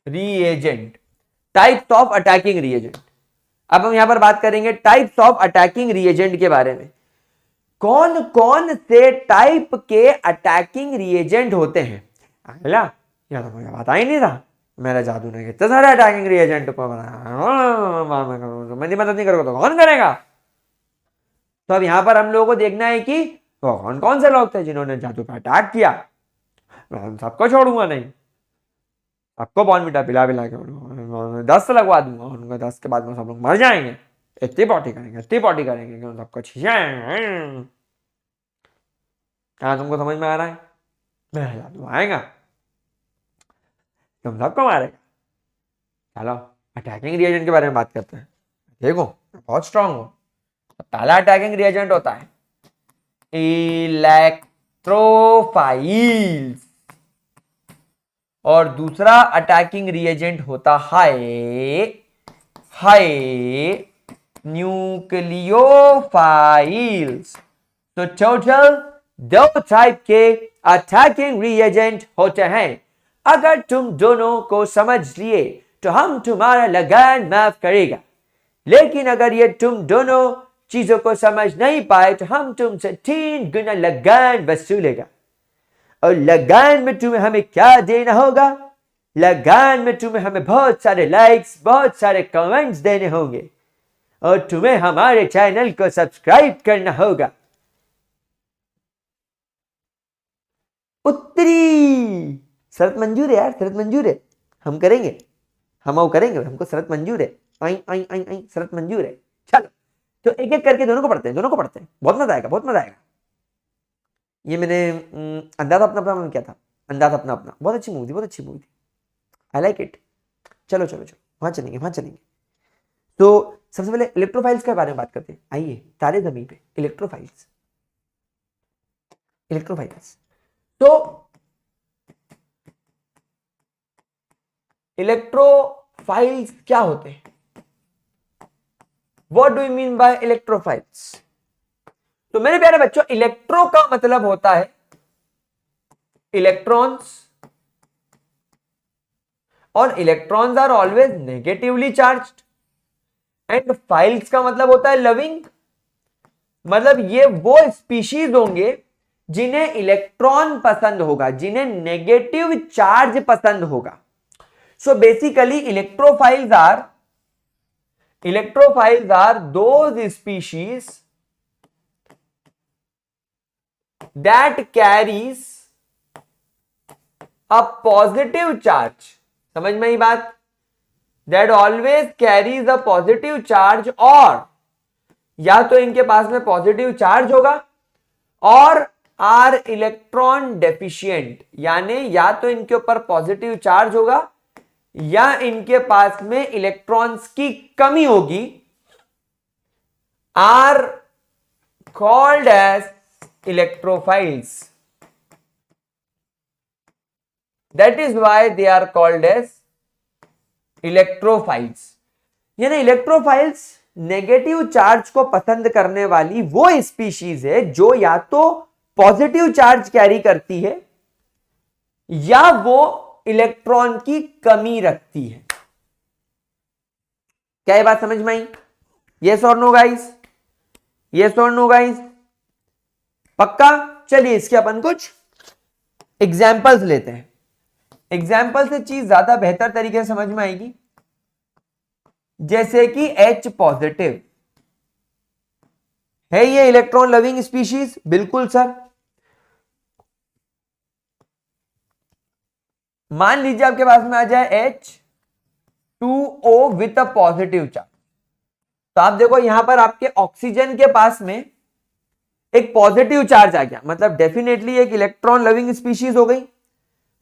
reagent. Types of attacking reagent. अब हम यहां पर बात करेंगे टाइप्स ऑफ अटैकिंग रिएजेंट के बारे में। कौन कौन से टाइप के अटैकिंग रिएजेंट होते हैं? अगला यार तो मुझे पता ही नहीं था, मेरा जादू ने कितने सारे अटैकिंग रिएजेंट को बनाया, मैं मदद नहीं करूंगा तो कौन करेगा? तो अब यहां पर हम लोगों को देखना है कि वो कौन कौन से लोग थे जिन्होंने जादू पर अटैक किया। मैं सबको छोड़ूंगा नहीं, सबको बॉर्नविटा पिला पिला के 10 लगवा दूंगा, उनका 10 के बाद में सब लोग मर जाएंगे। इतनी पॉटी करेंगे, इतनी पॉटी करेंगे कि सबको क्या तुमको समझ में आ रहा है? मेरा जादू आएगा, तुम सबको मारेगा। चलो अटैकिंग रिएजेंट के बारे में बात करते हैं। देखो बहुत स्ट्रांग हो। पहला अटैकिंग रिएजेंट होता है इलेक्ट्रोफाइल्स और दूसरा अटैकिंग रिएजेंट होता है न्यूक्लियोफाइल्स। तो टोटल 2 टाइप के अटैकिंग रिएजेंट होते हैं। अगर तुम दोनों को समझ लिए तो हम तुम्हारा लगान माफ करेगा, लेकिन अगर ये तुम दोनों चीजों को समझ नहीं पाए तो हम तुमसे 3 गुना लगान वसूलेगा। और लगान में तुम्हें हमें क्या देना होगा? लगान में तुम्हें हमें बहुत सारे लाइक्स, बहुत सारे कमेंट्स देने होंगे और तुम्हें हमारे चैनल को सब्सक्राइब करना होगा। उत्तरी शरत मंजूर है यार, शरत मंजूर है, हम करेंगे, हम करेंगे, हमको शरत मंजूर है। आई आई आई आई शरत मंजूर है। चलो तो एक एक करके दोनों को पढ़ते हैं, दोनों को पढ़ते हैं, बहुत मजा आएगा, बहुत मजा आएगा। ये मैंने अंदाज अपना अपना में क्या था, अंदाज अपना अपना, बहुत अच्छी मूवी थी, बहुत अच्छी मूवी थी, आई लाइक इट। चलो चलो चलो वहां चलेंगे, वहां चलेंगे। तो सबसे पहले इलेक्ट्रोफाइल्स के बारे में बात करते हैं। आइए तारे जमीन पे इलेक्ट्रोफाइल्स। इलेक्ट्रोफाइल्स तो इलेक्ट्रोफाइल्स क्या होते हैं? What do you mean by electrophiles? तो मेरे प्यारे बच्चों, इलेक्ट्रो का मतलब होता है इलेक्ट्रॉन्स और electrons are always negatively charged. And philes का मतलब होता है लविंग, मतलब ये वो स्पीशीज होंगे जिन्हें इलेक्ट्रॉन पसंद होगा, जिन्हें नेगेटिव चार्ज पसंद होगा। So basically electrophiles are Electrophiles are those species that carries a positive charge. समझ में आई बात? That always carries a positive charge, और या तो इनके पास में पॉजिटिव चार्ज होगा और आर इलेक्ट्रॉन डेफिशिएंट, यानी या तो इनके ऊपर पॉजिटिव चार्ज होगा या इनके पास में इलेक्ट्रॉन्स की कमी होगी, are called as electrophiles. That is why they are called as electrophiles. यानी इलेक्ट्रोफाइल्स नेगेटिव चार्ज को पसंद करने वाली वो स्पीशीज है जो या तो पॉजिटिव चार्ज कैरी करती है या वो इलेक्ट्रॉन की कमी रखती है. क्या ये बात समझ में आई? यस और नो गाइस? यस और नो गाइस? पक्का? चलिए इसके अपन कुछ एग्जाम्पल्स लेते हैं. एग्जाम्पल से चीज ज्यादा बेहतर तरीके से समझ में आएगी. जैसे कि H पॉजिटिव है ये इलेक्ट्रॉन लविंग स्पीशीज? बिल्कुल सर. मान लीजिए आपके पास में आ जाए H2O with a positive charge. तो आप देखो यहां पर आपके ऑक्सीजन के पास में एक पॉजिटिव चार्ज आ गया, मतलब डेफिनेटली एक इलेक्ट्रॉन लविंग स्पीशीज हो गई.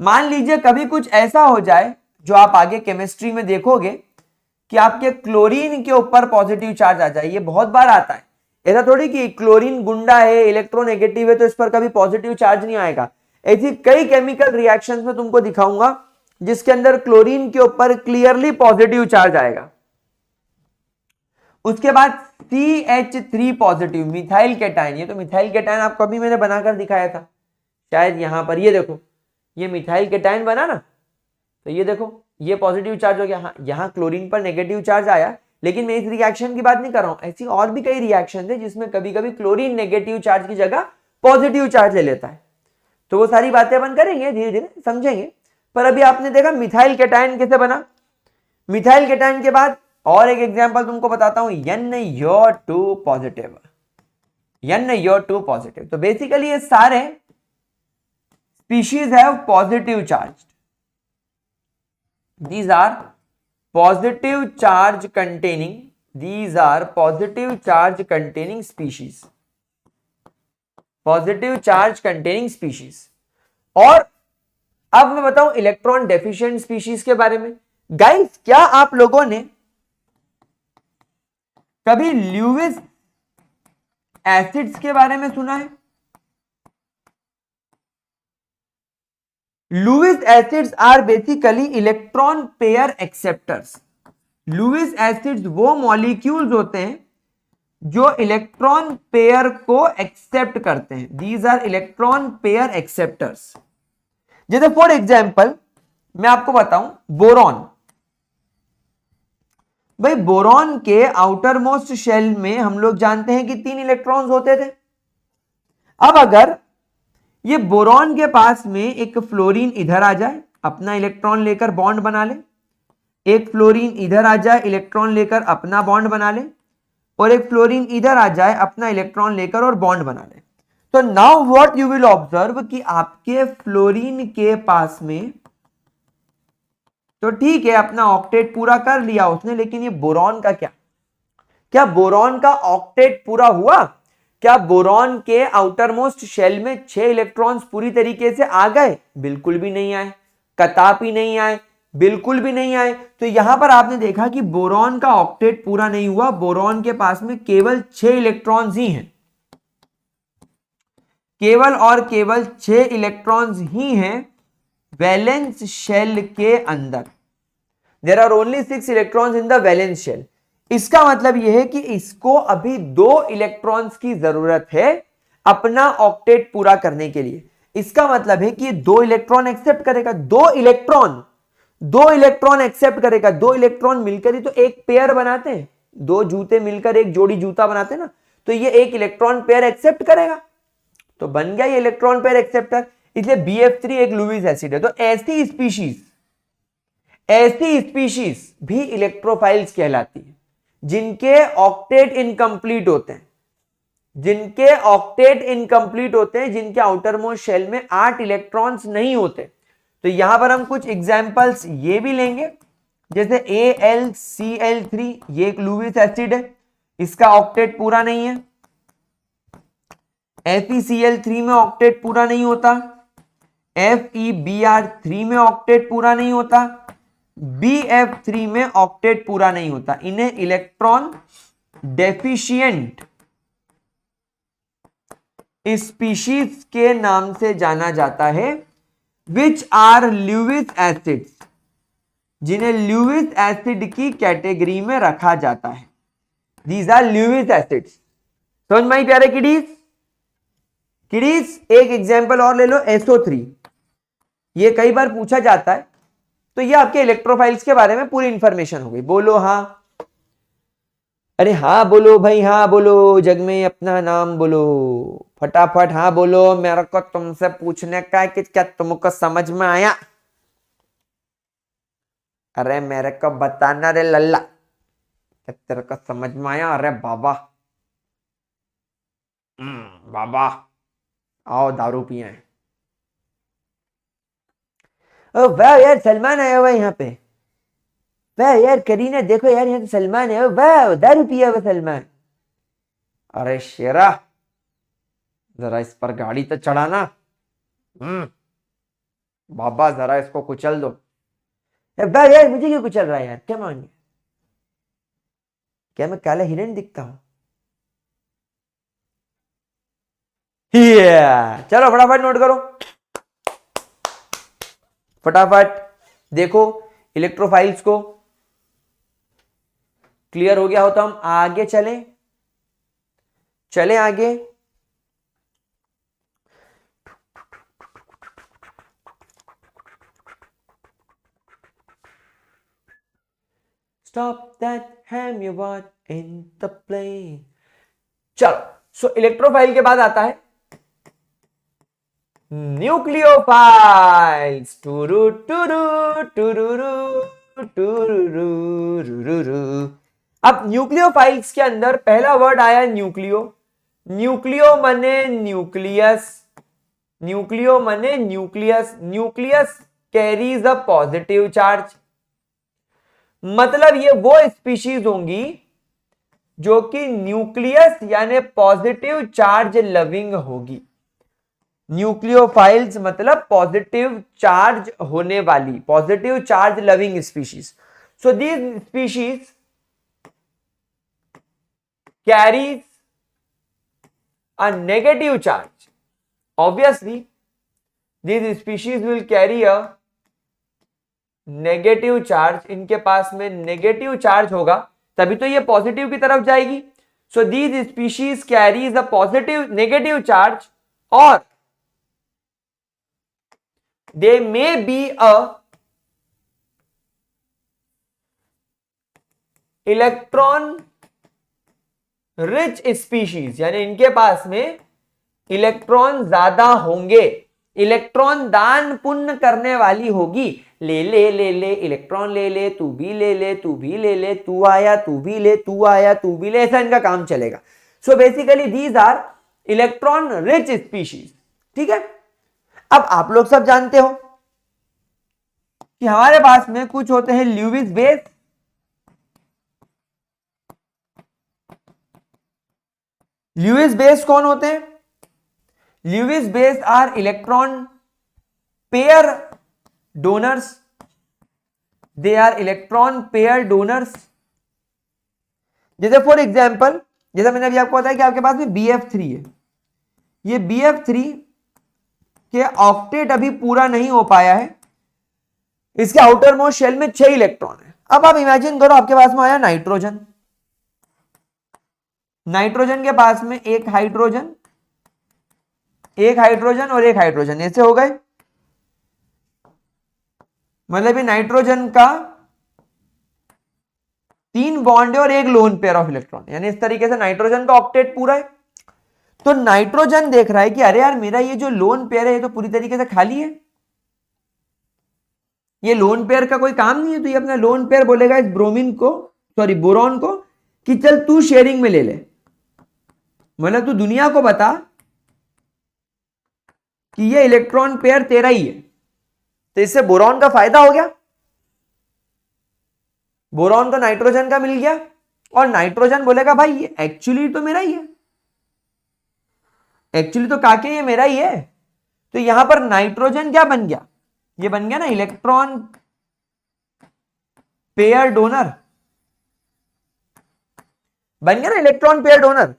मान लीजिए कभी कुछ ऐसा हो जाए जो आप आगे केमिस्ट्री में देखोगे कि आपके क्लोरीन के ऊपर पॉजिटिव चार्ज आ जाए. ये बहुत बार आता है. ऐसा थोड़ी कि क्लोरीन गुंडा है, इलेक्ट्रोनेगेटिव है, तो इस पर कभी पॉजिटिव चार्ज नहीं आएगा. ऐसी कई केमिकल रिएक्शंस में तुमको दिखाऊंगा जिसके अंदर क्लोरीन के ऊपर क्लियरली पॉजिटिव चार्ज आएगा. उसके बाद CH3 पॉजिटिव मिथाइल केटायन. ये तो मिथाइल केटायन आपको अभी मैंने बनाकर दिखाया था शायद. यहां पर ये देखो, ये मिथाइल केटायन बना ना, तो ये देखो ये पॉजिटिव चार्ज हो गया. हाँ, यहां क्लोरीन पर नेगेटिव चार्ज आया, लेकिन मैं इस रिएक्शन की बात नहीं कर रहा हूं. ऐसी और भी कई रिएक्शन है जिसमें कभी कभी क्लोरीन नेगेटिव चार्ज की जगह पॉजिटिव चार्ज ले लेता है. तो वो सारी बातें अपन करेंगे, धीरे धीरे समझेंगे. पर अभी आपने देखा मिथाइल केटायन कैसे बना. मिथाइल केटायन के बाद और एक एग्जांपल तुमको बताता हूं, NO2 पॉजिटिव. NO2 positive. तो बेसिकली ये सारे species have positive charge. These are positive charge containing species. Positive charge containing species. और अब मैं बताऊं इलेक्ट्रॉन डेफिशिएंट स्पीशीज के बारे में. गाइस, क्या आप लोगों ने कभी ल्यूविस एसिड्स के बारे में सुना है? Lewis acids are basically electron pair acceptors. Lewis acids वो मॉलिक्यूल्स होते हैं जो इलेक्ट्रॉन पेयर को एक्सेप्ट करते हैं. These are electron pair acceptors. जैसे फॉर एग्जाम्पल मैं आपको बताऊं बोरॉन. भाई बोरॉन के आउटर मोस्ट शेल में हम लोग जानते हैं कि 3 इलेक्ट्रॉन्स होते थे. अब अगर ये बोरॉन के पास में एक फ्लोरीन इधर आ जाए, अपना इलेक्ट्रॉन लेकर बॉन्ड बना ले, एक फ्लोरीन इधर आ जाए, इलेक्ट्रॉन लेकर अपना बॉन्ड बना ले, और एक फ्लोरीन इधर आ जाए, अपना इलेक्ट्रॉन लेकर और बॉन्ड बना ले. तो now what you will observe कि आपके फ्लोरीन के पास में तो ठीक है अपना ऑक्टेट पूरा कर लिया उसने, लेकिन ये बोरॉन का क्या बोरॉन का ऑक्टेट पूरा हुआ? क्या बोरॉन के आउटर मोस्ट शेल में 6 इलेक्ट्रॉन्स पूरी तरीके से आ गए? बिल्कुल भी नहीं आए. कतापी नहीं आए, बिल्कुल भी नहीं आए. तो यहां पर आपने देखा कि बोरॉन का ऑक्टेट पूरा नहीं हुआ. बोरॉन के पास में केवल 6 इलेक्ट्रॉन्स ही हैं, केवल और केवल 6 इलेक्ट्रॉन्स ही हैं वैलेंस शेल के अंदर. There are only 6 electrons in the valence shell. इसका मतलब यह है कि इसको अभी 2 इलेक्ट्रॉन्स की जरूरत है अपना ऑक्टेट पूरा करने के लिए. इसका मतलब है कि 2 इलेक्ट्रॉन एक्सेप्ट करेगा. 2 इलेक्ट्रॉन एक्सेप्ट करेगा. 2 इलेक्ट्रॉन मिलकर ही तो एक पेयर बनाते हैं. 2 जूते मिलकर एक जोड़ी जूता बनाते हैं ना, तो ये एक इलेक्ट्रॉन पेयर एक्सेप्ट करेगा. तो बन गया ये इलेक्ट्रॉन पेयर एक्सेप्टर. इसलिए BF3 एक लुईस एसिड है. तो ऐसी स्पीशीज भी इलेक्ट्रोफाइल्स कहलाती है. जिनके ऑक्टेट इनकम्प्लीट होते हैं, जिनके ऑक्टेट इनकम्प्लीट होते हैं, जिनके आउटर मोस्ट शेल में 8 इलेक्ट्रॉन्स नहीं होते। तो यहां पर हम कुछ एग्जांपल्स ये भी लेंगे, जैसे AlCl3, ये एक लुईस एसिड है, इसका ऑक्टेट पूरा नहीं है। FeCl3 में ऑक्टेट पूरा नहीं होता, FeBr3 में ऑक्टेट पूरा नहीं होता, BF3 में ऑक्टेट पूरा नहीं होता। इन्हें इलेक्ट्रॉन डेफिशिएंट स्पीशीज के नाम से जाना जाता है, विच आर ल्यूइस एसिड्स, जिन्हें ल्यूइस एसिड की कैटेगरी में रखा जाता है। These are Lewis acids. समझ में आई प्यारे किडीज? किडीज एक एग्जांपल और ले लो, SO3, ये कई बार पूछा जाता है। तो ये आपके इलेक्ट्रोफाइल्स के बारे में पूरी इंफॉर्मेशन हो गई। बोलो हाँ, अरे हाँ बोलो भाई, हाँ बोलो, जग में अपना नाम बोलो फटाफट, हाँ बोलो। मेरे को तुमसे पूछने का है कि क्या तुमको समझ में आया? अरे मेरे को बताना रे लल्ला, क्या तेरे को समझ में आया? अरे बाबा, बाबा आओ दारू पिए। ओ वाह यार, सलमान आया हुआ यहाँ पे। वाह यार करीना, देखो यार यहाँ तो सलमान है। वाह दारू पिया हुआ सलमान। अरे शेरा, जरा इस पर गाड़ी तो चढ़ाना। बाबा जरा इसको कुचल दो। वाह यार, मुझे क्यों कुचल रहा है यार? क्या मान, क्या मैं काला हिरण दिखता हूं? चलो फटाफट नोट करो, फटाफट देखो इलेक्ट्रोफाइल्स को। क्लियर हो गया हो तो हम आगे चलें, चलें आगे। Stop that ham you want in the plane। चलो, सो इलेक्ट्रोफाइल के बाद आता है न्यूक्लियोफाइल्स। टुरु टुरु टुरुरु टुरुरु। अब न्यूक्लियोफाइल्स के अंदर पहला वर्ड आया न्यूक्लियो। न्यूक्लियो मने न्यूक्लियस, न्यूक्लियो मने nucleus. Nucleus carries a positive charge, मतलब ये वो स्पीशीज होंगी जो कि न्यूक्लियस यानी पॉजिटिव चार्ज लविंग होगी। न्यूक्लियोफाइल्स मतलब पॉजिटिव चार्ज होने वाली, positive charge loving species. So these species carries a negative charge. Obviously these species will carry a negative charge, इनके पास में नेगेटिव चार्ज होगा तभी तो ये पॉजिटिव की तरफ जाएगी। So these species carries a positive negative charge और they may be a electron rich species, यानी इनके पास में इलेक्ट्रॉन ज्यादा होंगे, इलेक्ट्रॉन दान पुण्य करने वाली होगी। ले ले ले ले इलेक्ट्रॉन ले ले, तू भी ले ले, तू भी ले ले, तू आया तू भी ले, तू आया तू भी ले, ऐसा इनका काम चलेगा। So basically these are electron rich species. ठीक है, अब आप लोग सब जानते हो कि हमारे पास में कुछ होते हैं ल्यूविस बेस। ल्यूविस बेस कौन होते हैं? Lewis base are electron pair donors, they are electron pair donors. जैसे फॉर एग्जांपल, जैसा मैंने अभी आपको बताया कि आपके पास में BF3 है, ये BF3 के ऑक्टेट अभी पूरा नहीं हो पाया है, इसके आउटर मोस्ट शेल में 6 इलेक्ट्रॉन है। अब आप इमेजिन करो आपके पास में आया नाइट्रोजन, नाइट्रोजन के पास में एक हाइड्रोजन, एक हाइड्रोजन और एक हाइड्रोजन, ऐसे हो गए। मतलब नाइट्रोजन का 3 बॉन्ड है और एक लोन पेयर ऑफ इलेक्ट्रॉन, यानी इस तरीके से नाइट्रोजन का ऑक्टेट पूरा है। तो नाइट्रोजन देख रहा है कि अरे यार मेरा ये जो लोन पेयर है ये तो पूरी तरीके से खाली है, ये लोन पेयर का कोई काम नहीं है। तो ये अपना लोन पेयर बोलेगा इस ब्रोमीन को, सॉरी बोरॉन को, कि चल तू शेयरिंग में ले ले, मतलब तू दुनिया को बता कि ये इलेक्ट्रॉन पेयर तेरा ही है, तो इससे बोरॉन का फायदा हो गया, बोरॉन तो नाइट्रोजन का मिल गया, और नाइट्रोजन बोलेगा भाई ये एक्चुअली तो मेरा ही है, एक्चुअली तो काके ये मेरा ही है। तो यहां पर नाइट्रोजन क्या बन गया, ये बन गया ना इलेक्ट्रॉन पेयर डोनर, बन गया ना इलेक्ट्रॉन पेयर डोनर।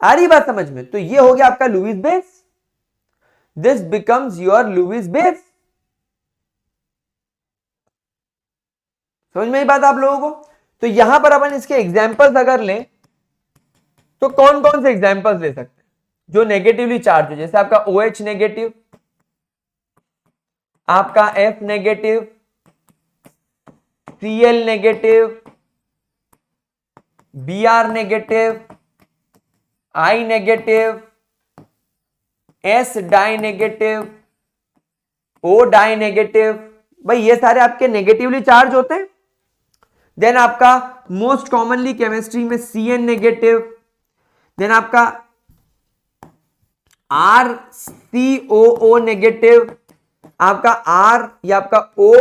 आ रही बात समझ में? तो ये हो गया आपका Lewis base, this becomes your Lewis base. समझ में ही बात आप लोगों को? तो यहां पर अपन इसके एग्जांपल्स अगर लें तो कौन कौन से एग्जांपल्स ले सकते हैं जो नेगेटिवली चार्ज है, जैसे आपका OH नेगेटिव, आपका F negative, Cl negative, Br negative, I negative, S die negative, O die negative. भाई ये सारे आपके नेगेटिवली चार्ज होते हैं। देन आपका मोस्ट कॉमनली केमिस्ट्री में Cn नेगेटिव, देन आपका RCOO नेगेटिव, आपका R या आपका O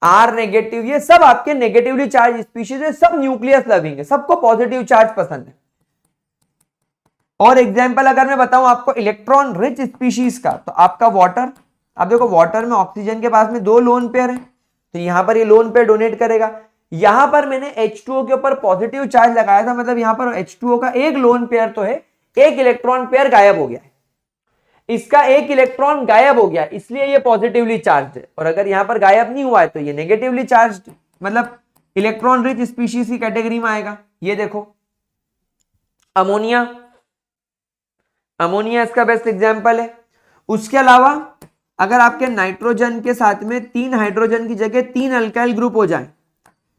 R नेगेटिव, ये सब आपके नेगेटिवली चार्ज स्पीशीज है, सब न्यूक्लियस लविंग है, सबको पॉजिटिव चार्ज पसंद है। और एग्जांपल अगर मैं बताऊं आपको इलेक्ट्रॉन रिच स्पीशीज का, तो आपका वाटर, आप देखो वाटर में ऑक्सीजन के पास में 2 लोन पेयर है, तो यहां पर ये लोन पेयर डोनेट करेगा। यहां पर मैंने H2O के ऊपर पॉजिटिव चार्ज लगाया था, मतलब यहां पर H2O का एक लोन पेयर तो है, एक इलेक्ट्रॉन पेयर गायब हो गया है, इसका एक इलेक्ट्रॉन गायब हो गया, इसलिए ये पॉजिटिवली चार्ज है। और अगर यहां पर गायब नहीं हुआ है तो ये नेगेटिवली चार्ज, मतलब इलेक्ट्रॉन रिच स्पीशीज की कैटेगरी में आएगा। ये देखो अमोनिया, अमोनिया इसका बेस्ट एग्जांपल है। उसके अलावा अगर आपके नाइट्रोजन के साथ में 3 हाइड्रोजन की जगह 3 अल्काइल ग्रुप हो जाए,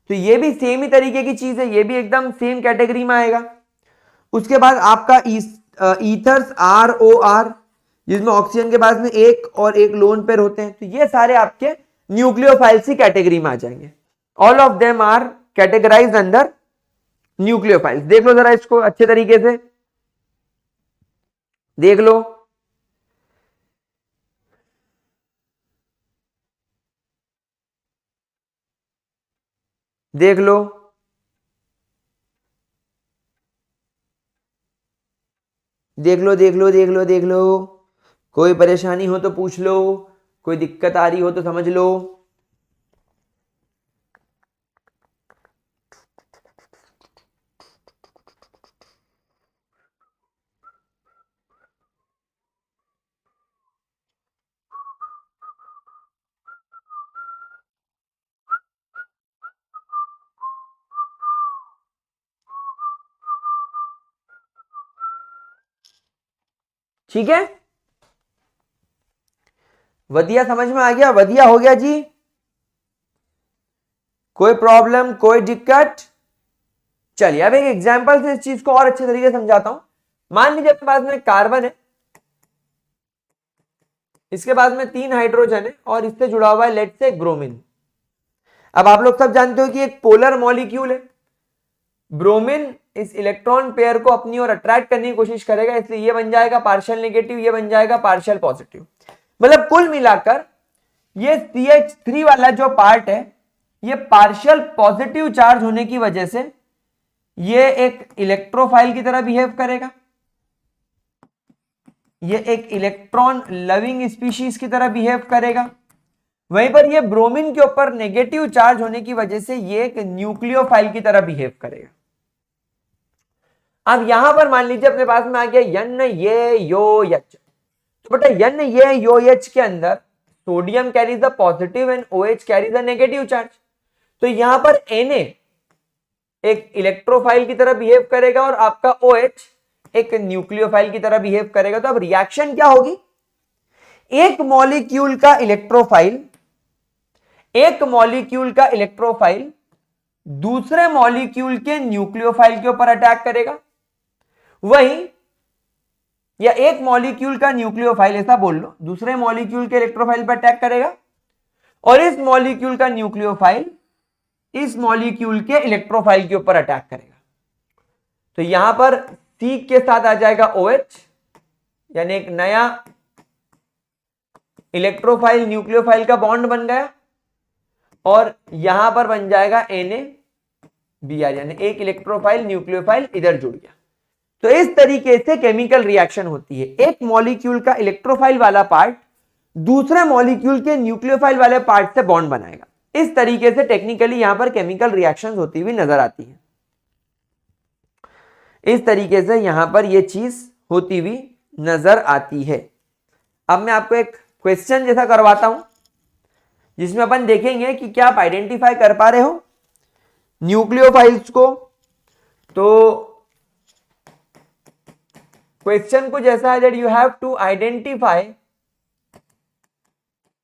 तो ये भी सेम ही तरीके की चीज है, ये भी एकदम सेम कैटेगरी में आएगा। उसके बाद आपका ईथर्स ROR, जिसमें ऑक्सीजन के पास में एक और एक लोन पेयर होते हैं, तो ये सारे आपके न्यूक्लियोफाइल्स की कैटेगरी में आ जाएंगे। All of them are categorised under nucleophiles. देख लो जरा इसको अच्छे तरीके से, देख लो। देख लो, देख लो, देख लो, देख लो, देख लो। कोई परेशानी हो तो पूछ लो, कोई दिक्कत आ रही हो तो समझ लो। ठीक है, वधिया समझ में आ गया? वधिया हो गया जी, कोई प्रॉब्लम, कोई दिक्कत? चलिए अब एक एग्जांपल से इस चीज को और अच्छे तरीके से समझाता हूं। मान लीजिए अपने पास में कार्बन है, इसके बाद में 3 हाइड्रोजन है और इससे जुड़ा हुआ है लेट से ब्रोमीन। अब आप लोग सब जानते हो कि एक पोलर मॉलिक्यूल है, ब्रोमीन इस इलेक्ट्रॉन पेयर को अपनी ओर अट्रैक्ट करने की कोशिश करेगा, इसलिए ये बन जाएगा पार्शियल नेगेटिव, ये बन जाएगा पार्शियल पॉजिटिव। मतलब कुल मिलाकर ये CH3 वाला जो पार्ट है, ये पार्शियल पॉजिटिव चार्ज होने की वजह से ये एक इलेक्ट्रोफाइल की तरह बिहेव करेगा, ये एक इलेक्ट्रॉन लविंग स्पीशीज की तरह बिहेव करेगा। वहीं पर ये ब्रोमीन के ऊपर नेगेटिव चार्ज होने की वजह से ये एक न्यूक्लियोफाइल की तरह बिहेव करेगा। अब यहां पर मान लीजिए अपने पास में आ गया N ये यो H, तो बेटा N ये यो H के अंदर sodium carries the positive and OH carries the negative charge, तो यहां पर Na एक इलेक्ट्रोफाइल की तरह बिहेव करेगा और आपका OH एक न्यूक्लियोफाइल की तरह बिहेव करेगा। तो अब रिएक्शन क्या होगी, एक मॉलिक्यूल का इलेक्ट्रोफाइल, एक मॉलिक्यूल का इलेक्ट्रोफाइल दूसरे मॉलिक्यूल के न्यूक्लियोफाइल के ऊपर अटैक करेगा, वहीं या एक मॉलिक्यूल का न्यूक्लियोफाइल, ऐसा बोल लो, दूसरे मॉलिक्यूल के इलेक्ट्रोफाइल पर अटैक करेगा और इस मॉलिक्यूल का न्यूक्लियोफाइल इस मॉलिक्यूल के इलेक्ट्रोफाइल के ऊपर अटैक करेगा। तो यहां पर C के साथ आ जाएगा OH, यानी एक नया इलेक्ट्रोफाइल न्यूक्लियोफाइल का बॉन्ड बन गया, और यहां पर बन जाएगा NaBr, यानी एक इलेक्ट्रोफाइल न्यूक्लियोफाइल इधर जुड़ गया। तो इस तरीके से केमिकल रिएक्शन होती है। एक मॉलिक्यूल का इलेक्ट्रोफाइल वाला पार्ट दूसरे मॉलिक्यूल के न्यूक्लियोफाइल वाले पार्ट से बॉन्ड बनाएगा। इस तरीके से टेक्निकली यहां पर केमिकल रिएक्शंस होती हुई नजर आती है। इस तरीके से यहां पर यह चीज होती हुई नजर आती है। अब मैं आपको एक क्वेश्चन जैसा करवाता हूं, जिसमें अपन देखेंगे कि क्या आप आइडेंटिफाई कर पा रहे हो न्यूक्लियोफाइल्स को। तो क्वेश्चन कुछ ऐसा है, that you have to identify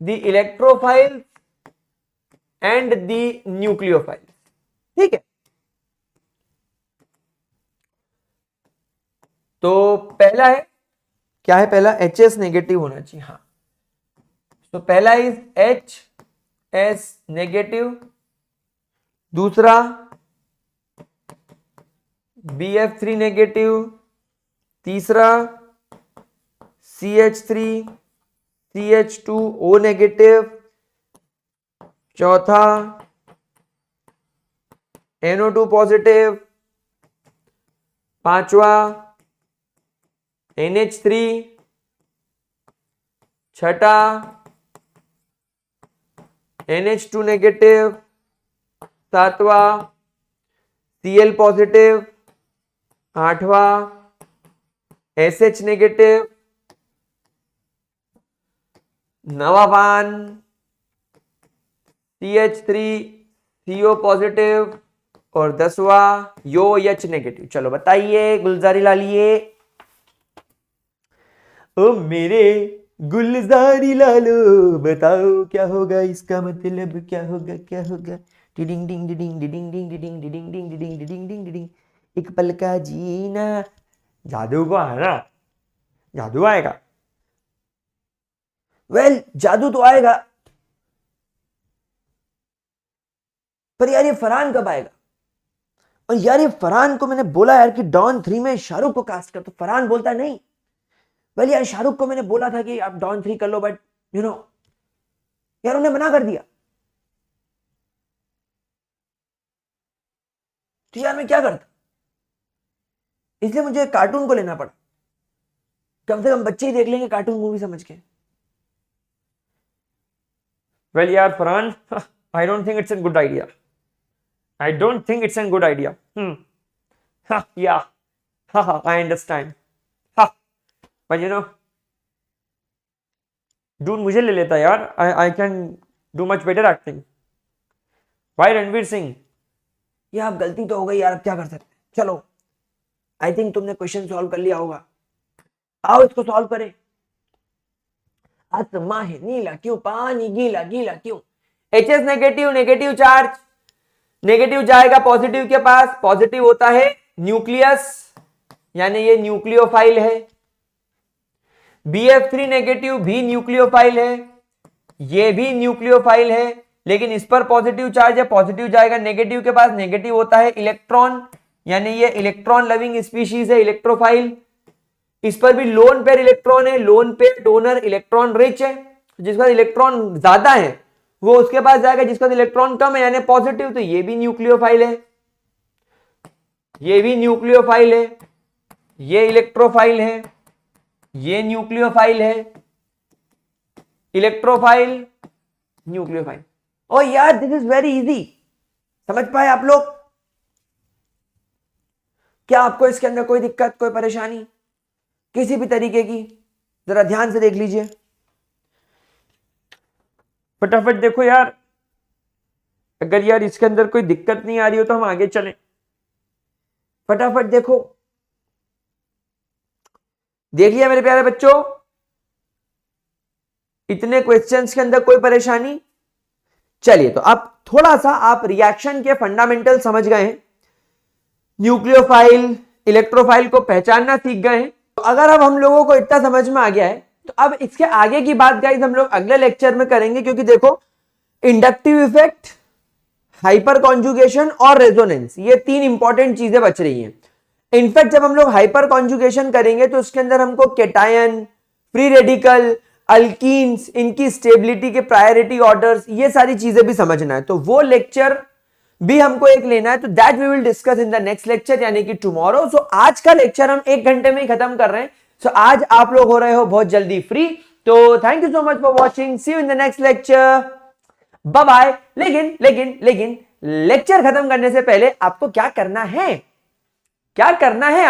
the electrophile and the nucleophile. ठीक है, तो पहला है, क्या है पहला, HS नेगेटिव होना चाहिए। हाँ, तो पहला इज HS नेगेटिव, दूसरा BF3 नेगेटिव, तीसरा CH3 CH2O नेगेटिव, चौथा NO2 पॉजिटिव, पांचवा NH3, छठा NH2 नेगेटिव, सातवां Cl पॉजिटिव, आठवां SH नेगेटिव, नवां CH3CO पॉजिटिव, और 10वां OH नेगेटिव। चलो बताइए गुलजारी लालिए। ओ मेरे गुलजारी लालो बताओ क्या होगा, इसका मतलब क्या होगा, क्या होगा। डिडिंग डिंग डिडिंग डिडिंग डिंग डिडिंग डिडिंग डिंग डिडिंग डिडिंग डिंग डिडिंग, एक पल का जीना। जादू को आना, जादू आएगा। वेल, जादू तो आएगा, पर यार ये फरहान कब आएगा। और यार ये फरहान को मैंने बोला यार कि डॉन 3 में शाहरुख को कास्ट कर, तो फरहान बोलता नहीं। वेल यार, शाहरुख को मैंने बोला था कि आप डॉन 3 कर लो, बट यू नो यार उन्हें मना कर दिया। तो यार मैं क्या करता, इसलिए मुझे कार्टून को लेना पड़ा। कम से कम बच्चे ही देख लेंगे कार्टून मूवी समझ के। वेल यार Farhan, I don't think it's a good idea. I don't think it's a good idea. Ha, yeah. Ha, I understand. Ha. But you know, dude मुझे ले लेता यार. I can do much better acting. Why Ranveer Singh? ये अब गलती तो हो गई यार, अब क्या कर सकते हैं। चलो, आई थिंक तुमने क्वेश्चन सॉल्व कर लिया होगा। आओ इसको सॉल्व करें। आत्मा है नीला क्यों, पानी गीला गीला क्यों। HS negative, negative charge, negative जाएगा पॉजिटिव के पास। पॉजिटिव होता है न्यूक्लियस, यानी ये न्यूक्लियोफाइल है। BF3 नेगेटिव भी न्यूक्लियोफाइल है, ये भी न्यूक्लियोफाइल है, लेकिन इस पर पॉजिटिव चार्ज है। पॉजिटिव जाएगा नेगेटिव के पास। नेगेटिव होता है इलेक्ट्रॉन, यानी ये इलेक्ट्रॉन लविंग स्पीशीज है, इलेक्ट्रोफाइल। इस पर भी लोन पेयर इलेक्ट्रॉन है, lone pair donor electron rich है। जिसका इलेक्ट्रॉन ज्यादा है वो उसके पास जाएगा, जिसका इलेक्ट्रॉन कम है यानी पॉजिटिव, तो ये भी न्यूक्लियोफाइल है, ये भी न्यूक्लियोफाइल है, ये इलेक्ट्रोफाइल है, ये न्यूक्लियोफाइल है, इलेक्ट्रोफाइल, न्यूक्लियोफाइल। और यार दिस इज वेरी इजी, समझ पाए आप लोग? क्या आपको इसके अंदर कोई दिक्कत, कोई परेशानी किसी भी तरीके की? जरा ध्यान से देख लीजिए, फटाफट देखो यार। अगर यार इसके अंदर कोई दिक्कत नहीं आ रही हो तो हम आगे चलें। फटाफट देखो, देख लिया मेरे प्यारे बच्चों? इतने क्वेश्चंस के अंदर कोई परेशानी? चलिए, तो अब थोड़ा सा आप रिएक्शन के फंडामेंटल समझ गए हैं, न्यूक्लियोफाइल इलेक्ट्रोफाइल को पहचानना सीख गए हैं। तो अगर अब हम लोगों को इतना समझ में आ गया है, तो अब इसके आगे की बात गाइस हम लोग अगले लेक्चर में करेंगे, क्योंकि देखो इंडक्टिव इफेक्ट, हाइपर कॉन्जुगेशन और रेजोनेंस, ये तीन इंपॉर्टेंट चीजें बच रही हैं। इनफैक्ट जब हम लोग हाइपर कॉन्जुगेशन करेंगे तो उसके अंदर हमको केटायन, फ्री रेडिकल, अल्कीन्स, इनकी स्टेबिलिटी के प्रायोरिटी ऑर्डर्स, ये सारी चीजें भी समझना है। तो वो लेक्चर भी हमको एक लेना है, तो that we will discuss in the next lecture, यानी कि टुमारो। सो आज का लेक्चर हम 1 घंटे में ही खत्म कर रहे हैं। सो आज आप लोग हो रहे हो बहुत जल्दी फ्री, तो thank you so much for watching, see you in the next lecture, bye bye. लेकिन लेक्चर खत्म करने से पहले आपको क्या करना है, क्या करना है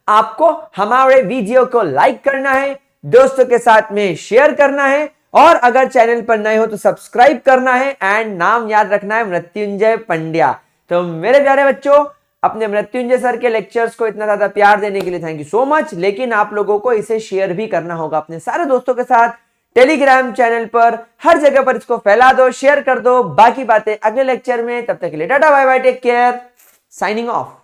आपको हमारे वीडियो को लाइक करना है, दोस्तों के साथ में शेयर करना है, और अगर चैनल पर नए हो तो सब्सक्राइब करना है, एंड नाम याद रखना है मृत्युंजय पंड्या। तो मेरे प्यारे बच्चों, अपने मृत्युंजय सर के लेक्चर्स को इतना ज्यादा प्यार देने के लिए थैंक यू सो मच। लेकिन आप लोगों को इसे शेयर भी करना होगा अपने सारे दोस्तों के साथ, टेलीग्राम चैनल पर, हर जगह पर इसको फैला दो, शेयर कर दो। बाकी बातें अगले लेक्चर में, तब तक के लिए tata bye bye, take care, signing of.